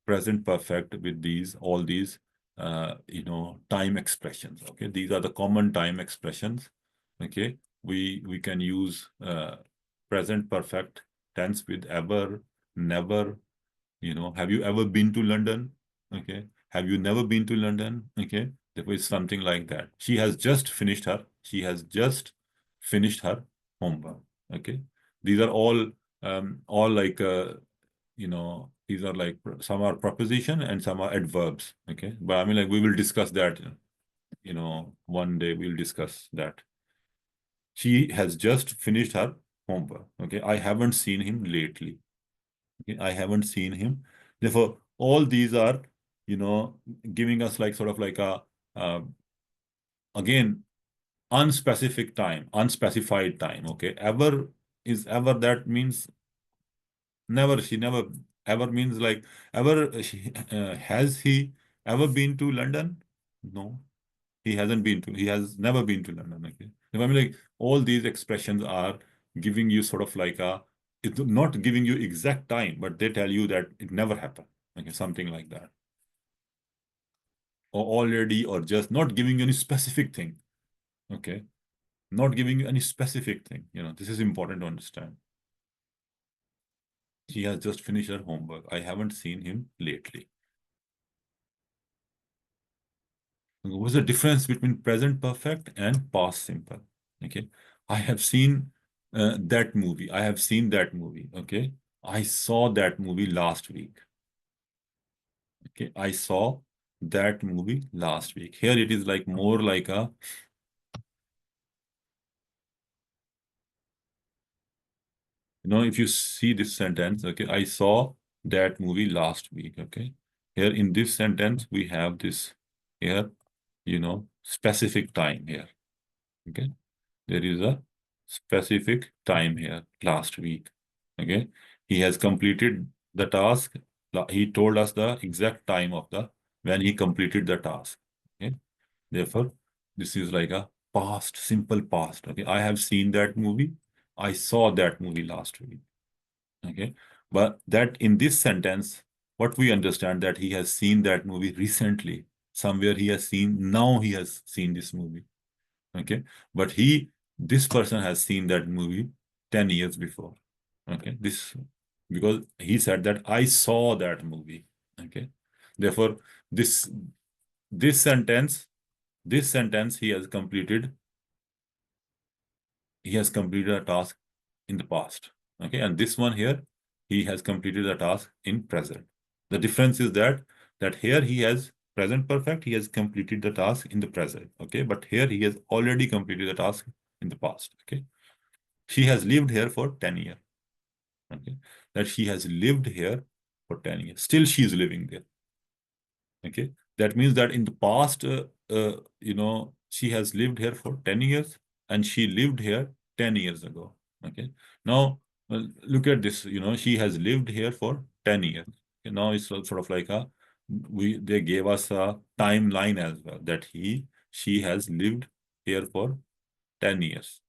present perfect with all these, time expressions, okay? These are the common time expressions, okay? We can use present perfect tense with ever, never, have you ever been to London? Okay. Have you never been to London? Okay. There was something like that. She has just finished her homework. Okay. These are all like, these are like, some are preposition and some are adverbs. Okay. But I mean, like, we will discuss that, one day we'll discuss that. She has just finished her homework. Okay. I haven't seen him lately. Okay, I haven't seen him. Therefore, all these are, giving us like sort of like uh, again, unspecified time. Okay, ever is ever, that means never. She never, ever means like ever. Has he ever been to London? No, he hasn't been to. He has never been to London. Okay, I mean, like, all these expressions are giving you sort of like it's not giving you exact time, but they tell you that it never happened. Okay, something like that, or already, or just, not giving you any specific thing. Okay, not giving you any specific thing. This is important to understand. She has just finished her homework. I haven't seen him lately. What's the difference between present perfect and past simple? Okay, I have seen that movie. I have seen that movie. Okay, I saw that movie last week. Okay, I saw that movie last week. Here it is like more like a, if you see this sentence, okay, I saw that movie last week. Okay, here in this sentence we have this here, specific time here. Okay, there is a specific time here, last week. Okay, he has completed the task. He told us the exact time of the when he completed the task. Okay, therefore, this is like a past, simple past. Okay, I have seen that movie. I saw that movie last week. Okay, but that in this sentence, what we understand that he has seen that movie recently. Somewhere he has seen, now he has seen this movie. Okay, but this person has seen that movie 10 years before. Okay, because he said that I saw that movie. Okay, therefore, this this sentence this sentence he has completed a task in the past. Okay, and this one here, he has completed a task in present. The difference is that here he has present perfect, he has completed the task in the present. Okay, but here he has already completed the task in the past. Okay, she has lived here for 10 years. Okay, that she has lived here for 10 years. Still she is living there. Okay, that means that in the past, she has lived here for 10 years, and she lived here 10 years ago. Okay, now, look at this. She has lived here for 10 years. Okay, now it's sort of like they gave us a timeline as well, that she has lived here for 10 years.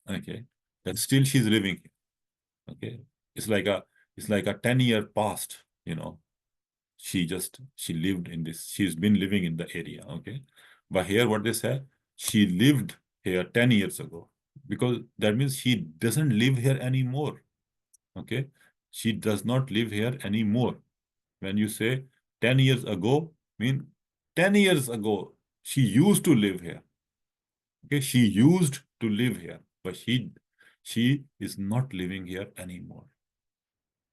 Okay, that still she's living here. Okay, it's like a 10-year past. She lived in this, she's been living in the area. Okay, but here what they say, she lived here 10 years ago, because that means she doesn't live here anymore. Okay, she does not live here anymore. When you say 10 years ago, mean 10 years ago, She used to live here. Okay, she used to live here, but she is not living here anymore.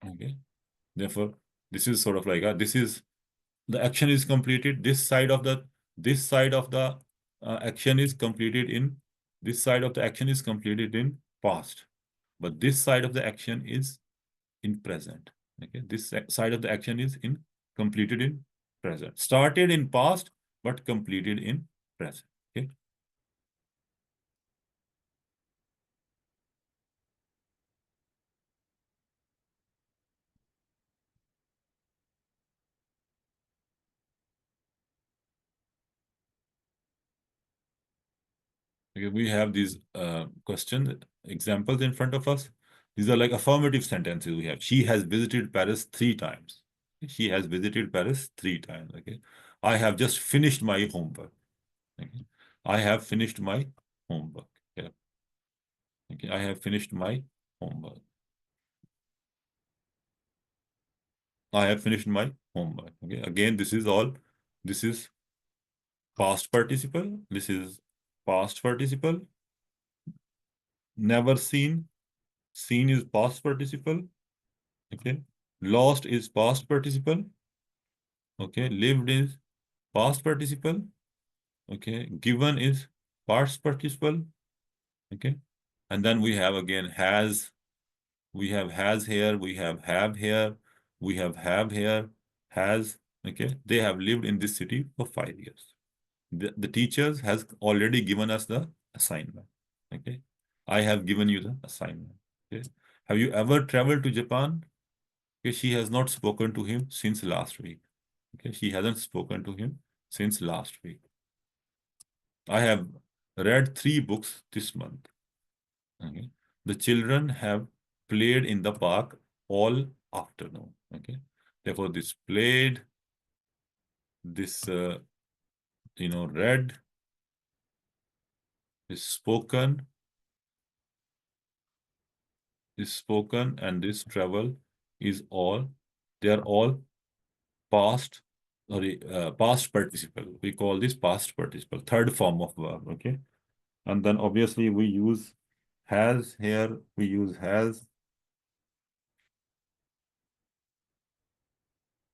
Okay, therefore, this is sort of like this is the action is completed. This side of the action is completed in this side of the action is completed in past, but this side of the action is in present. Okay, this side of the action is in completed in present. Started in past, but completed in present. Okay. Okay, we have these question examples in front of us. These are like affirmative sentences we have. She has visited Paris 3 times. She has visited Paris 3 times. Okay. I have just finished my homework. Okay. I have finished my homework. Yeah. Okay. I have finished my homework. I have finished my homework. Okay. Again, this is past participle. This is past participle. Never seen. Seen is past participle. Okay. Lost is past participle. Okay. Lived is past participle. Okay. Given is past participle. Okay. And then we have again has. We have has here. We have here. We have here. Has. Okay. They have lived in this city for 5 years. The teachers has already given us the assignment. Okay. I have given you the assignment. Okay. Have you ever traveled to Japan? Okay. She has not spoken to him since last week. Okay. She hasn't spoken to him since last week. I have read 3 books this month. Okay. The children have played in the park all afternoon. Okay. Therefore, this played, this read, this spoken, and this travel is all, they are all past, past participle. We call this past participle, third form of verb. Okay. And then obviously we use has here, we use has.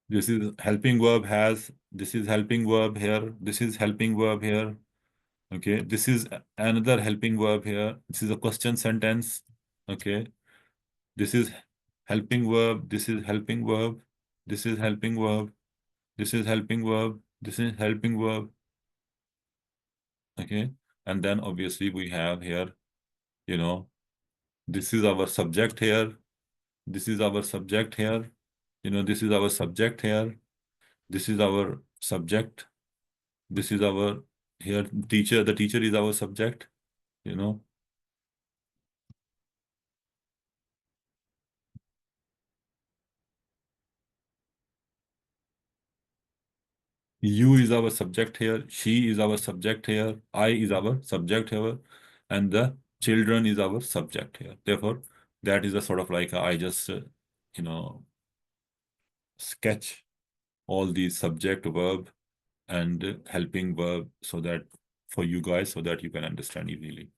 This is helping verb has, this is helping verb here, this is helping verb here. Okay. This is another helping verb here. This is a question sentence. Okay. This is helping verb, this is helping verb, this is helping verb, this is helping verb, this is helping verb. Okay. And then obviously we have here, this is our subject here, this is our subject here, this is our subject here, this is our subject, this is our here teacher, the teacher is our subject, You is our subject here, she is our subject here, I is our subject here, and the children is our subject here. Therefore, that is a sort of like I just, sketch all these subject, verb, and helping verb so that for you guys, so that you can understand easily.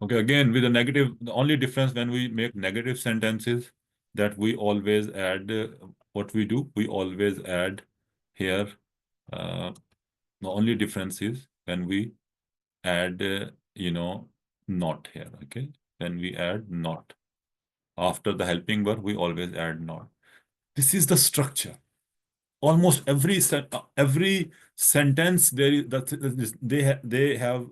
Okay, again, with a negative, the only difference when we make negative sentences that we always add, what we do, we always add here, the only difference is when we add, not here, okay? When we add not. After the helping verb, we always add not. This is the structure. Almost every sentence there is that they have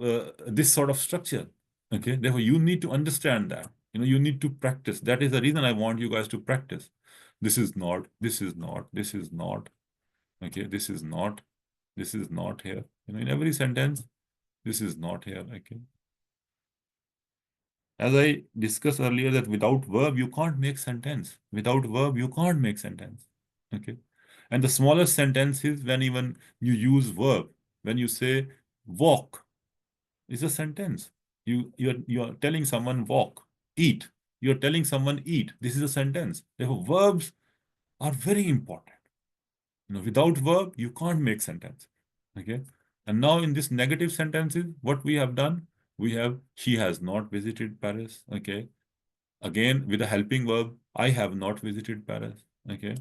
this sort of structure. Okay, therefore you need to understand that. You need to practice. That is the reason I want you guys to practice. This is not. This is not. This is not. Okay, this is not. This is not here. In every sentence, this is not here. Okay. As I discussed earlier, that without verb you can't make sentence. Without verb you can't make sentence. Okay. And the smallest sentence is when even you use verb. when you say walk, it's a sentence. You're telling someone walk. Eat, you're telling someone eat. This is a sentence. Therefore, verbs are very important. Without verb, you can't make sentence. Okay. And now in this negative sentences, what we have done, we have she has not visited Paris. Okay. Again, with a helping verb, I have not visited Paris. Okay.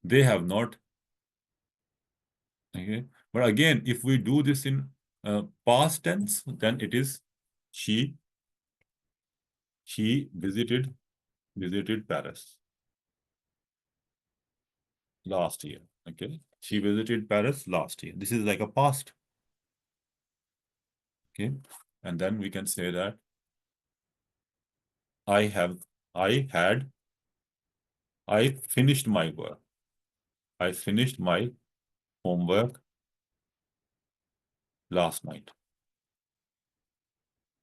They have not. Okay. But again, if we do this in past tense, then it is she visited Paris last year. Okay. She visited Paris last year. This is like a past. Okay. And then we can say that I finished my work. I finished my homework last night.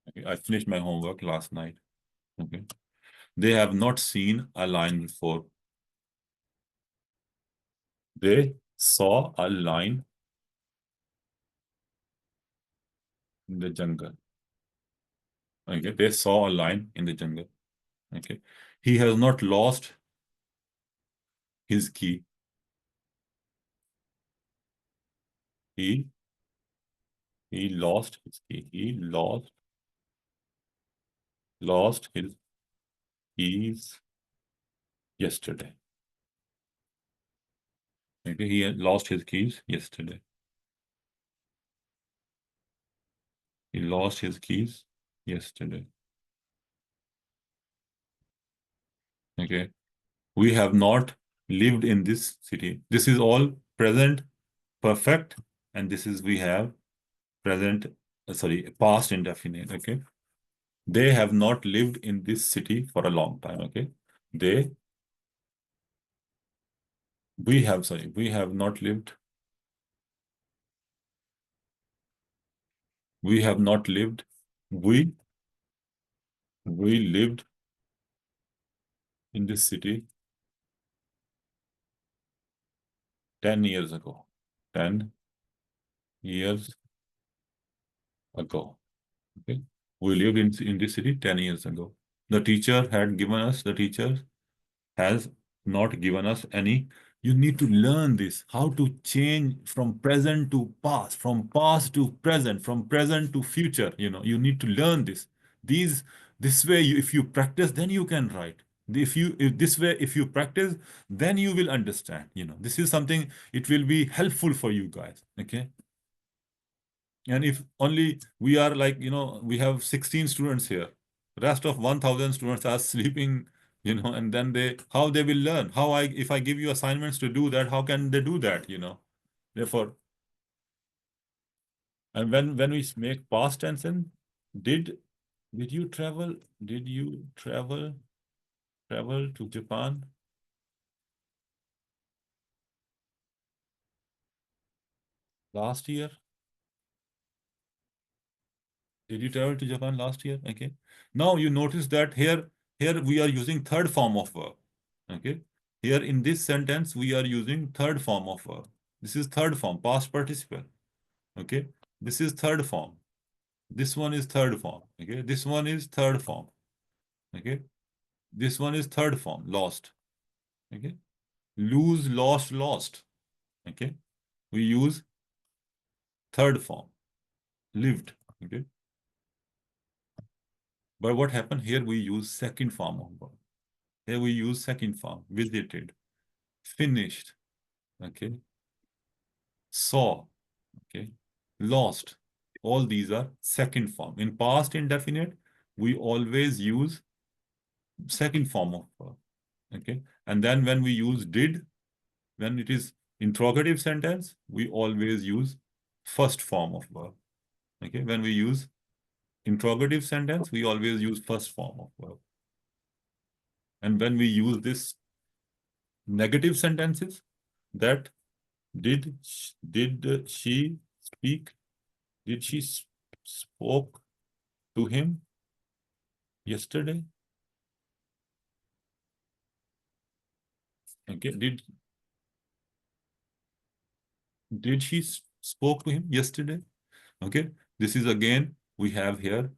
Okay. I finished my homework last night. Okay. They have not seen a lion before. They saw a lion in the jungle. Okay. They saw a lion in the jungle. Okay. He has not lost his key. He lost his key. He lost his keys yesterday. Okay. He had lost his keys yesterday. He lost his keys yesterday. Okay. We have not lived in this city. This is all present perfect, and this is we have present, past indefinite. Okay. They have not lived in this city for a long time. Okay. We have not lived. We have not lived. We lived in this city 10 years ago. 10 years ago. Okay. We lived in this city 10 years ago. The teacher has not given us any. You need to learn this, how to change from present to past, from past to present, from present to future. You need to learn this. This way, if you practice, then you can write. If you practice, then you will understand. This is something, it will be helpful for you guys. Okay. And if only we are like, we have 16 students here, rest of 1,000 students are sleeping, and then how they will learn? If I give you assignments to do that, how can they do that? Therefore, and when we make past tense, and did you travel? Did you travel to Japan last year? Did you travel to Japan last year? Okay. Now you notice that here we are using third form of verb. Okay. Here in this sentence, we are using third form of verb. This is third form, past participle. Okay. This is third form. This one is third form. Okay. This one is third form. Okay. This one is third form, lost. Okay. Lose, lost. Okay. We use third form, lived. Okay. But what happened here? We use second form of verb. Here we use second form, visited, finished, okay, saw, okay, lost. All these are second form. In past indefinite, we always use second form of verb, okay. And then when we use did, when it is interrogative sentence, we always use first form of verb, okay. When we use interrogative sentence, we always use first form of verb. And when we use this negative sentences, that did she speak? Did she spoke to him yesterday? Okay. Did she spoke to him yesterday. Okay, this is again, we have here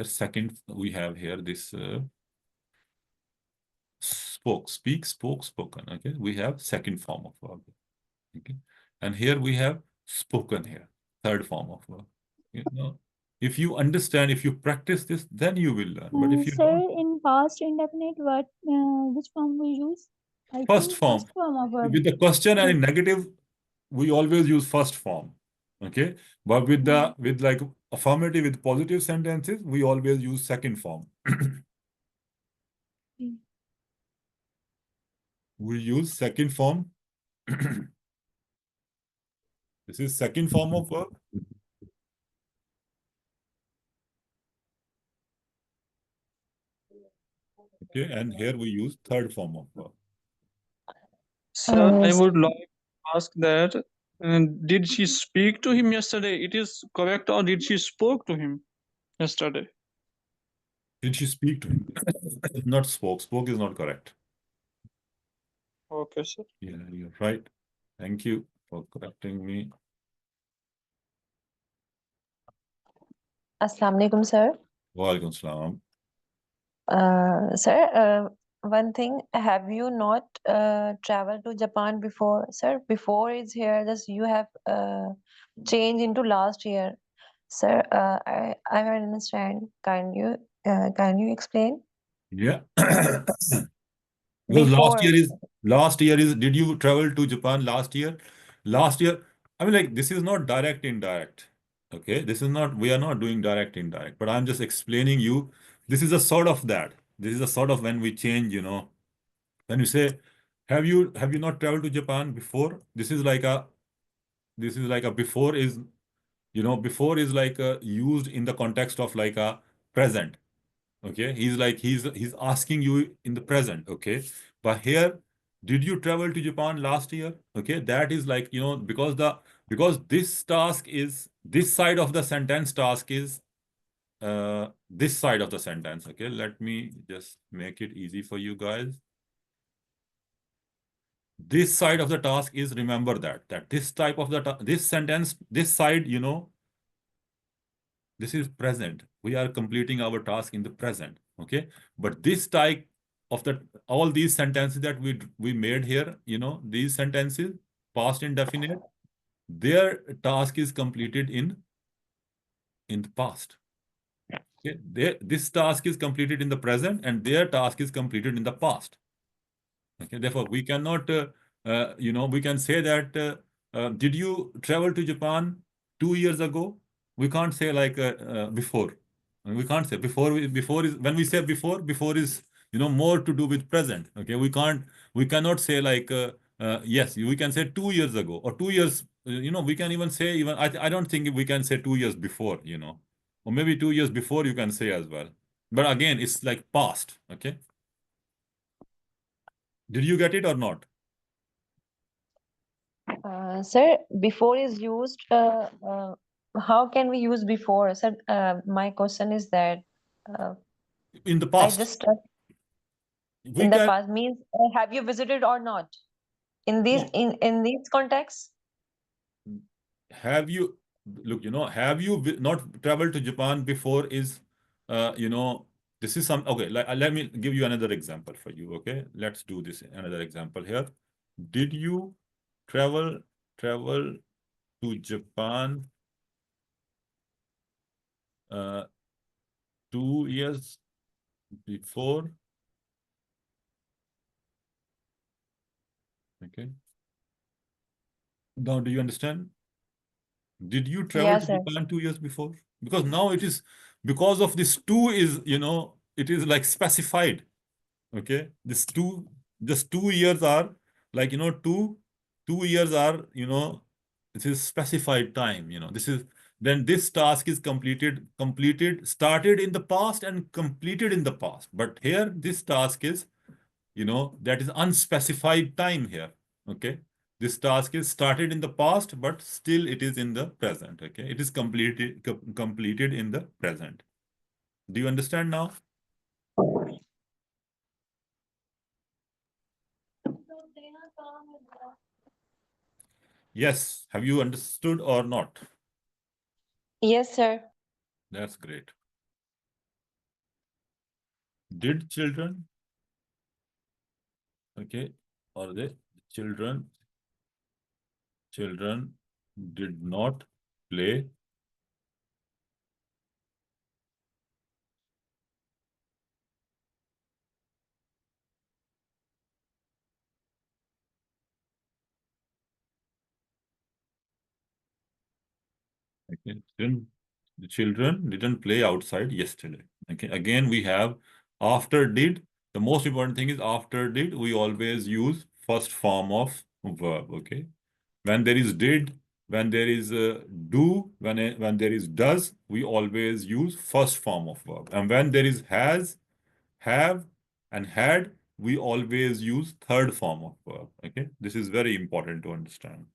second, we have here this speak, spoke, spoken. Okay, we have second form of verb. Okay, and here we have spoken here, third form of verb. You know, if you understand, if you practice this, then you will learn. But if you Sir, don't, in past indefinite, which form we use? I first think form first form of verb. with the question and in negative, we always use first form. Okay, but with the with like affirmative, with positive sentences, we always use second form. We use second form. This is second form of verb. Okay, and here we use third form of verb. Sir, I Yes. would like to ask that, did she speak to him yesterday? It is correct, or did she spoke to him yesterday? Did she speak to him? Not spoke. Spoke is not correct. Okay, sir. Yeah, you're right. Thank you for correcting me. Assalamu alaikum, sir. Walaikum salam. Sir, one thing, have you not traveled to Japan before? Sir, before is here, just you have changed into last year. Sir, I don't understand. Can you explain? Yeah. Because Before. last year is, did you travel to Japan last year? Last year, I mean, like, this is not direct, indirect. Okay, this is not, we are not doing direct, indirect, but I'm just explaining you. This is a sort of that. This is a sort of when we change, you know, when you say, have you not traveled to Japan before? This is like a before is, you know, before is like used in the context of like a present. Okay, he's like he's asking you in the present. Okay, but here, did you travel to Japan last year? Okay, that is like, you know, because this task is, this side of the sentence task is this side of the sentence. Okay, let me just make it easy for you guys. This side of the task is, remember that this type of the this sentence, this side, you know, this is present. We are completing our task in the present. Okay, but this type of the, all these sentences that we made here, you know, these sentences, past indefinite, their task is completed in the past. Okay, this task is completed in the present, and their task is completed in the past. Okay, therefore we cannot you know, we can say that did you travel to Japan 2 years ago? We can't say like before. We can't say before. Before is, when we say before is, you know, more to do with present. Okay, we cannot say like yes, we can say 2 years ago or 2 years. You know, we can even say, even I don't think we can say 2 years before. You know, or maybe 2 years before you can say as well. But again, it's like past. Okay. Did you get it or not? Sir, before is used. How can we use before? Sir, my question is that In the I past, just we in the can. past means have you visited or not? In these No. in these contexts? Have you, look, you know, have you not traveled to Japan before is, you know, this is some, okay, let me give you another example for you. Okay, let's do this, another example here. Did you travel to Japan 2 years before? Okay, now do you understand? Did you travel Yes, to sir. Japan 2 years before? Because now it is, because of this two is, you know, it is like specified. Okay, this two, just 2 years are like, you know, two years are, you know, this is specified time, you know, this is, then this task is completed, started in the past and completed in the past. But here, this task is, you know, that is unspecified time here. Okay, this task is started in the past, but still it is in the present. Okay, it is completed in the present. Do you understand now? Yes. Have you understood or not? Yes, sir. That's great. Did children, okay, or the children did not play okay. The children didn't play outside yesterday. Okay. Again, we have after did. The most important thing is after did, we always use first form of verb. Okay. When there is did, when there is do, when there is does, we always use first form of verb. And when there is has, have, and had, we always use third form of verb. Okay. This is very important to understand.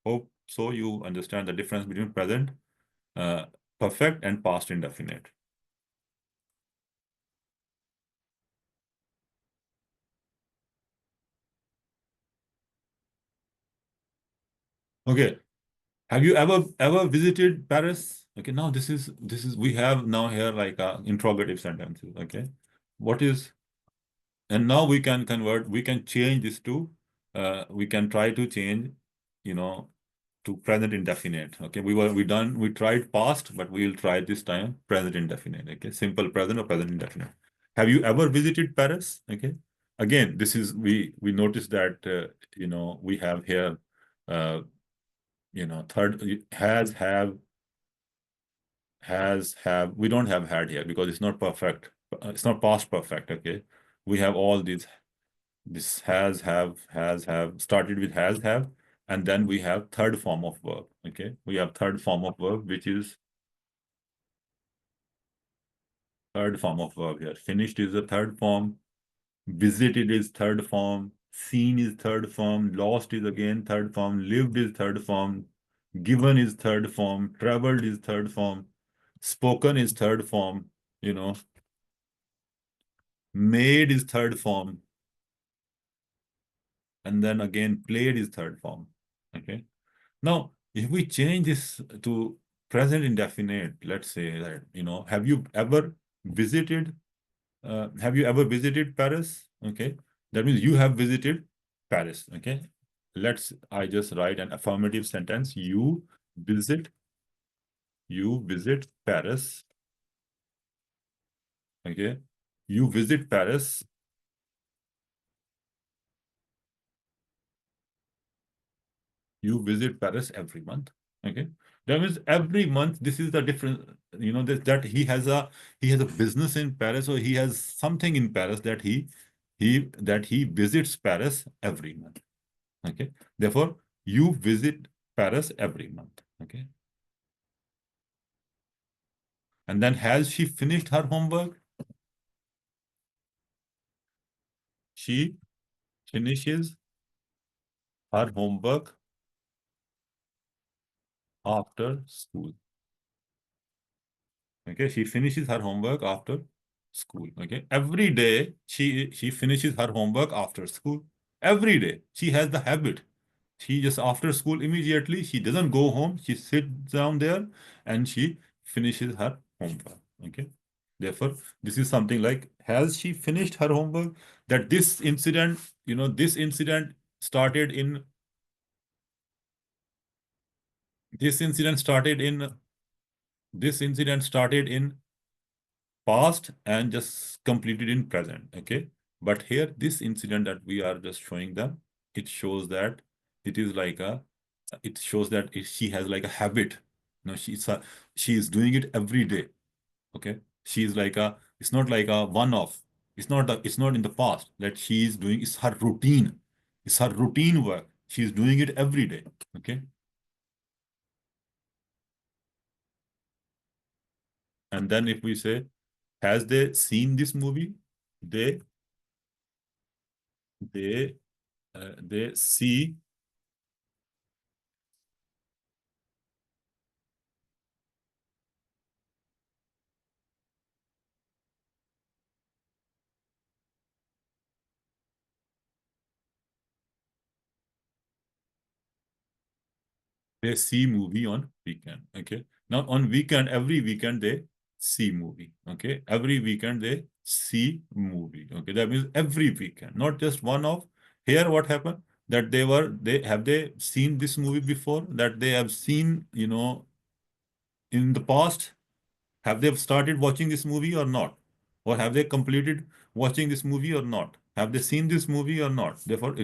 Hope so you understand the difference between present uh, perfect and past indefinite. Okay. Have you ever visited Paris? Okay, now this is we have now here like interrogative sentences. Okay. What is and now we can convert, we can change this to we can try to change, you know, to present indefinite. Okay, we tried past, but we'll try this time present indefinite. Okay, simple present or present indefinite. Have you ever visited Paris? Okay, again, this is we noticed that we have here uh, third have we don't have had here because it's not perfect. It's not past perfect. Okay, we have all these. This has have started with has have, and then we have third form of verb. Okay, we have third form of verb, which is third form of verb here. Finished is the third form, visited is third form, seen is third form, lost is again third form, lived is third form, given is third form, traveled is third form, spoken is third form, made is third form, and then again played is third form. Okay. Now, if we change this to present indefinite, let's say that, visited, have you ever visited Paris? Okay. That means you have visited Paris. Okay. I just write an affirmative sentence. Visit, you visit Paris. Okay. You visit Paris. You visit Paris every month. Okay. That means every month, this is the difference, that he has a business in Paris, or he has something in Paris that he visits Paris every month. Okay. Therefore, you visit Paris every month. Okay. And then has she finished her homework? She finishes her homework after school. Okay, she finishes her homework after school. Okay, every day she finishes her homework after school. Every day she has the habit. She just after school immediately she doesn't go home. She sits down there and she finishes her homework. Okay, therefore this is something like, has she finished her homework? That this incident started in this incident started in this incident started in past and just completed in present. Okay, but here this incident that we are just showing them, it shows that it is like a it shows that she has like a habit. She is doing it every day. Okay, she is like a it's not like a one-off. It's not in the past that she is doing. It's her routine. It's her routine work. She is doing it every day. Okay, and then if we say, has they seen this movie? They they they see They see movie on weekend. Okay. Now on weekend, every weekend they see movie. Okay. Every weekend they see movie. Okay. That means every weekend, not just one off. Here, what happened? That they seen this movie before? That they have seen, in the past? Have they started watching this movie or not? Or have they completed watching this movie or not? Have they seen this movie or not? Therefore,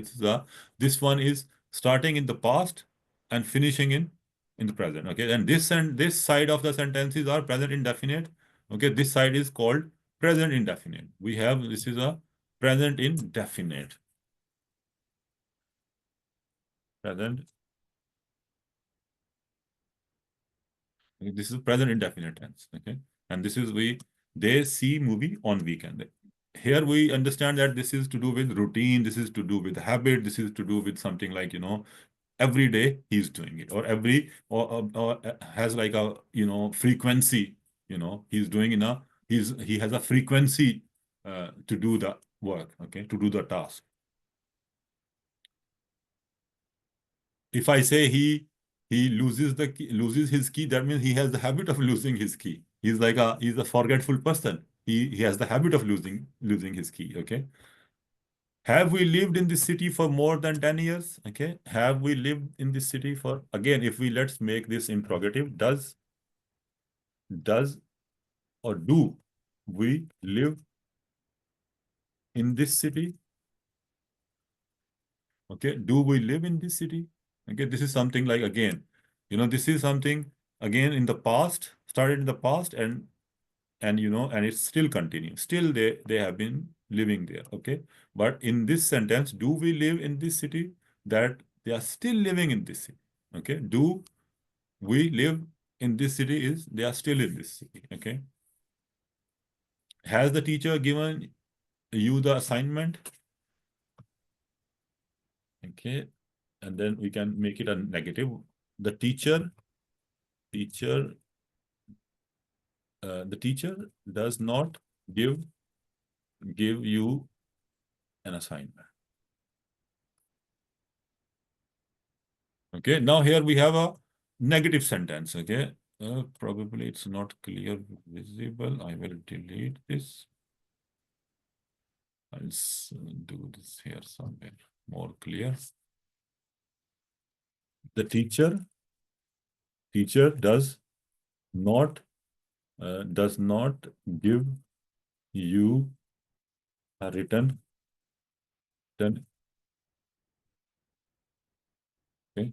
this one is starting in the past and finishing in the present. Okay, and this side of the sentences are present indefinite. Okay, this side is called present indefinite. This is a present indefinite. Present. This is present indefinite tense. Okay, and this is they see movie on weekend. Here we understand that this is to do with routine, this is to do with habit, this is to do with something like, every day he's doing it, or or has like a, frequency, he's doing he has a frequency to do the work, okay, to do the task. If I say he loses his key, that means he has the habit of losing his key. He's a forgetful person. He has the habit of losing his key. Okay. Have we lived in this city for more than 10 years? Okay. Have we lived in this city for, again, let's make this interrogative, does or do we live in this city? Okay. Do we live in this city? Okay. This is something like, again, this is something again in the past, started in the past, and it still continues. Still they have been living there. Okay. But in this sentence, do we live in this city? That they are still living in this city. Okay. Do we live in this city is they are still in this city. Okay. Has the teacher given you the assignment? Okay. And then we can make it a negative. The teacher does not give you an assignment. Okay, now here we have a negative sentence. Okay, probably it's not clear visible. I will delete this. I'll do this here somewhere more clear. The teacher does not give you a written. Okay,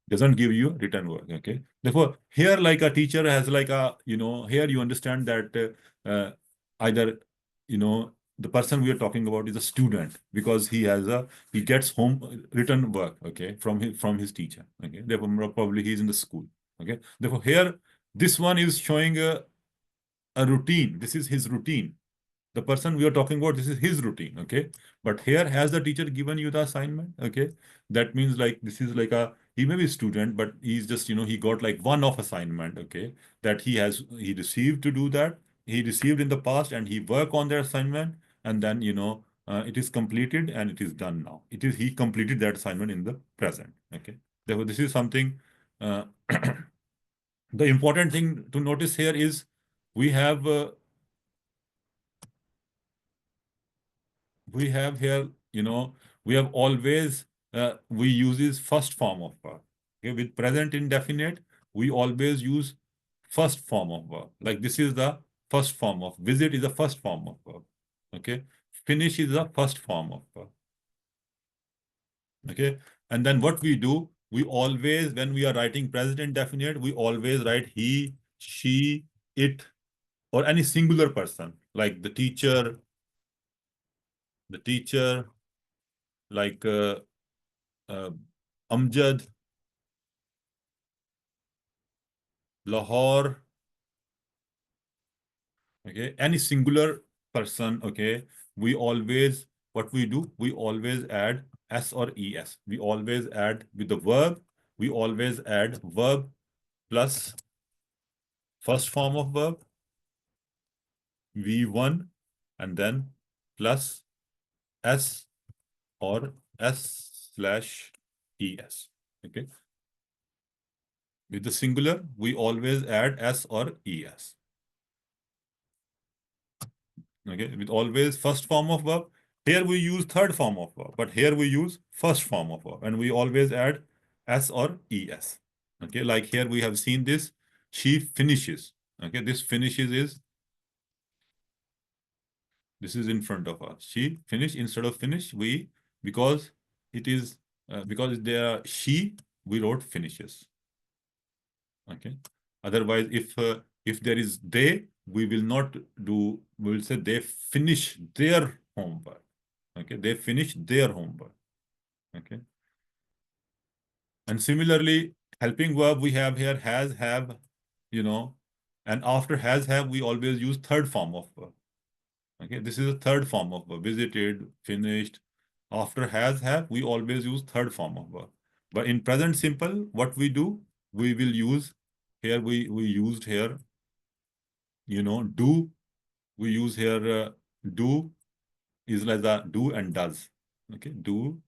doesn't give you written work. Okay, therefore here, like, a teacher has like a, here you understand that either, the person we are talking about is a student, because he gets home written work, okay, from his teacher. Okay, therefore probably he's in the school. Okay, therefore here this one is showing a routine. This is his routine. The person we are talking about, this is his routine. Okay, but here, has the teacher given you the assignment? Okay, that means like this is like he may be a student, but he's just, he got like one-off assignment. Okay, that he received to do that. He received in the past and he worked on their assignment, and then it is completed and it is done now. He completed that assignment in the present. Okay, therefore this is something. The important thing to notice here is we have here, we have always, we use this first form of verb. Okay, with present indefinite, we always use first form of verb. Like this is the first form of visit is the first form of verb. Okay, finish is the first form of verb. Okay, and then what we do, we always, when we are writing present indefinite, we always write he, she, it, or any singular person, like the teacher, like Amjad, Lahore. Okay, any singular person. Okay, what we do, we always add s or es. We always add with the verb. We always add verb plus first form of verb, V1, and then plus s or s/es. Okay, With the singular, we always add s or es. Okay, with always first form of verb. Here we use third form of verb, but here we use first form of verb, and we always add s or es. Okay, like here we have seen this. She finishes. Okay, this finishes is in front of us. She finished instead of finish. Because it is because there are she, we wrote finishes. Okay. Otherwise, if there is they, we will not do. We will say they finish their homework. Okay, they finish their homework. Okay. And similarly, helping verb we have here has, have, and after has, have, we always use third form of verb. Okay, this is a third form of verb. Visited, finished. After has, have, we always use third form of verb. But in present simple, what we do, we will use here. We used here, do. We use here do is like the do and does. Okay, do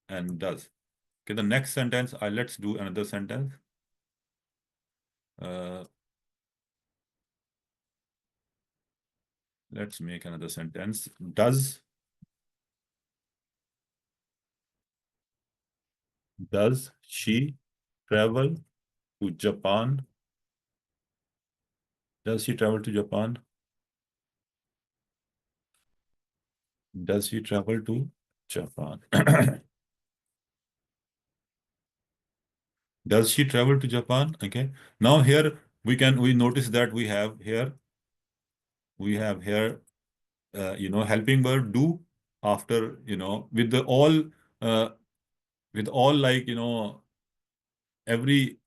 and does. Okay, the next sentence, let's do another sentence. Let's make another sentence. Does she travel to Japan? Does she travel to Japan? Does she travel to Japan? Does she travel to Japan? Okay. Now here we notice that we have here helping verb do after, with all like, every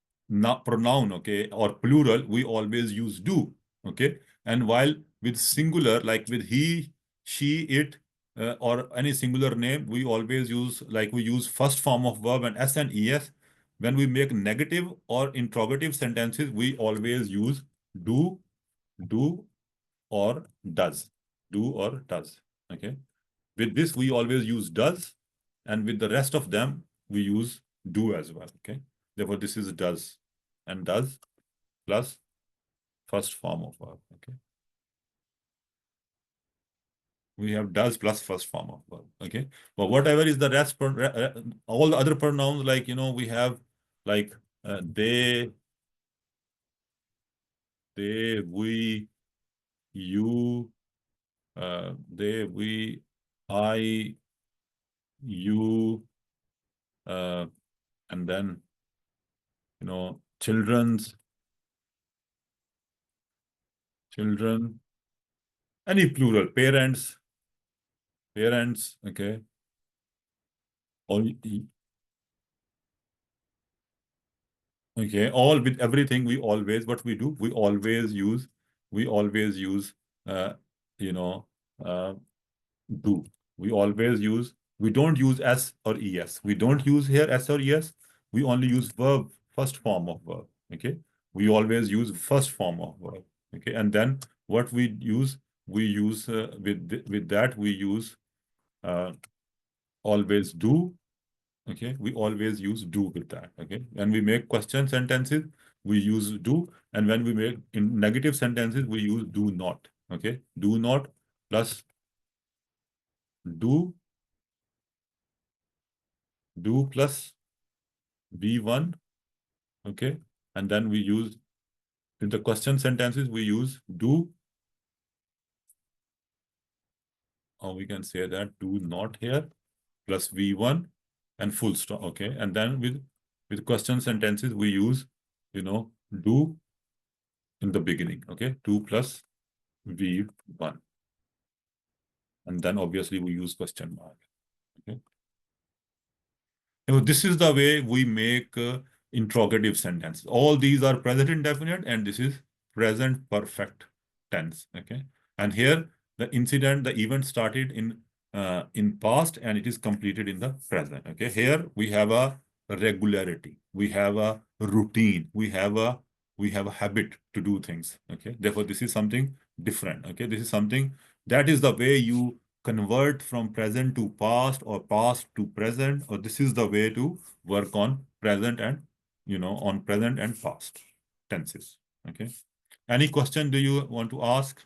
pronoun, okay, or plural, we always use do, okay. And while with singular, like with he, she, it, or any singular name, we always use, like we use first form of verb and s and es. When we make negative or interrogative sentences, we always use do or does. Do or does, okay. With this, we always use does, and with the rest of them, we use do as well, okay. Therefore, this is does, and does plus first form of verb, okay. We have does plus first form of verb, okay. But whatever is the rest, all the other pronouns, like, we have like they, we, you, they, we, I, you, and then, children, any plural, parents, okay. All, okay, all with everything, what we do, we always use, do. We don't use s or es. We don't use here s or es. We only use verb, first form of verb, okay. We always use first form of verb, okay. And then what we use with that, we use always do, okay. We always use do with that, okay. When we make question sentences, we use do, and when we make in negative sentences, we use do not, okay. Do not plus do plus v1, okay. And then we use in the question sentences, we use do, or we can say that do not here plus v1 and full stop, okay. And then with question sentences, we use do in the beginning, okay. Do plus v1, and then obviously we use question mark, okay. This is the way we make interrogative sentences. All these are present indefinite, and this is present perfect tense, okay. And here the event started in past, and it is completed in the present, okay. Here we have a regularity, we have a routine, we have a habit to do things, okay. Therefore, this is something different, okay. This is something that is the way you convert from present to past or past to present, or this is the way to work on present and on present and past tenses. Okay. Any question do you want to ask?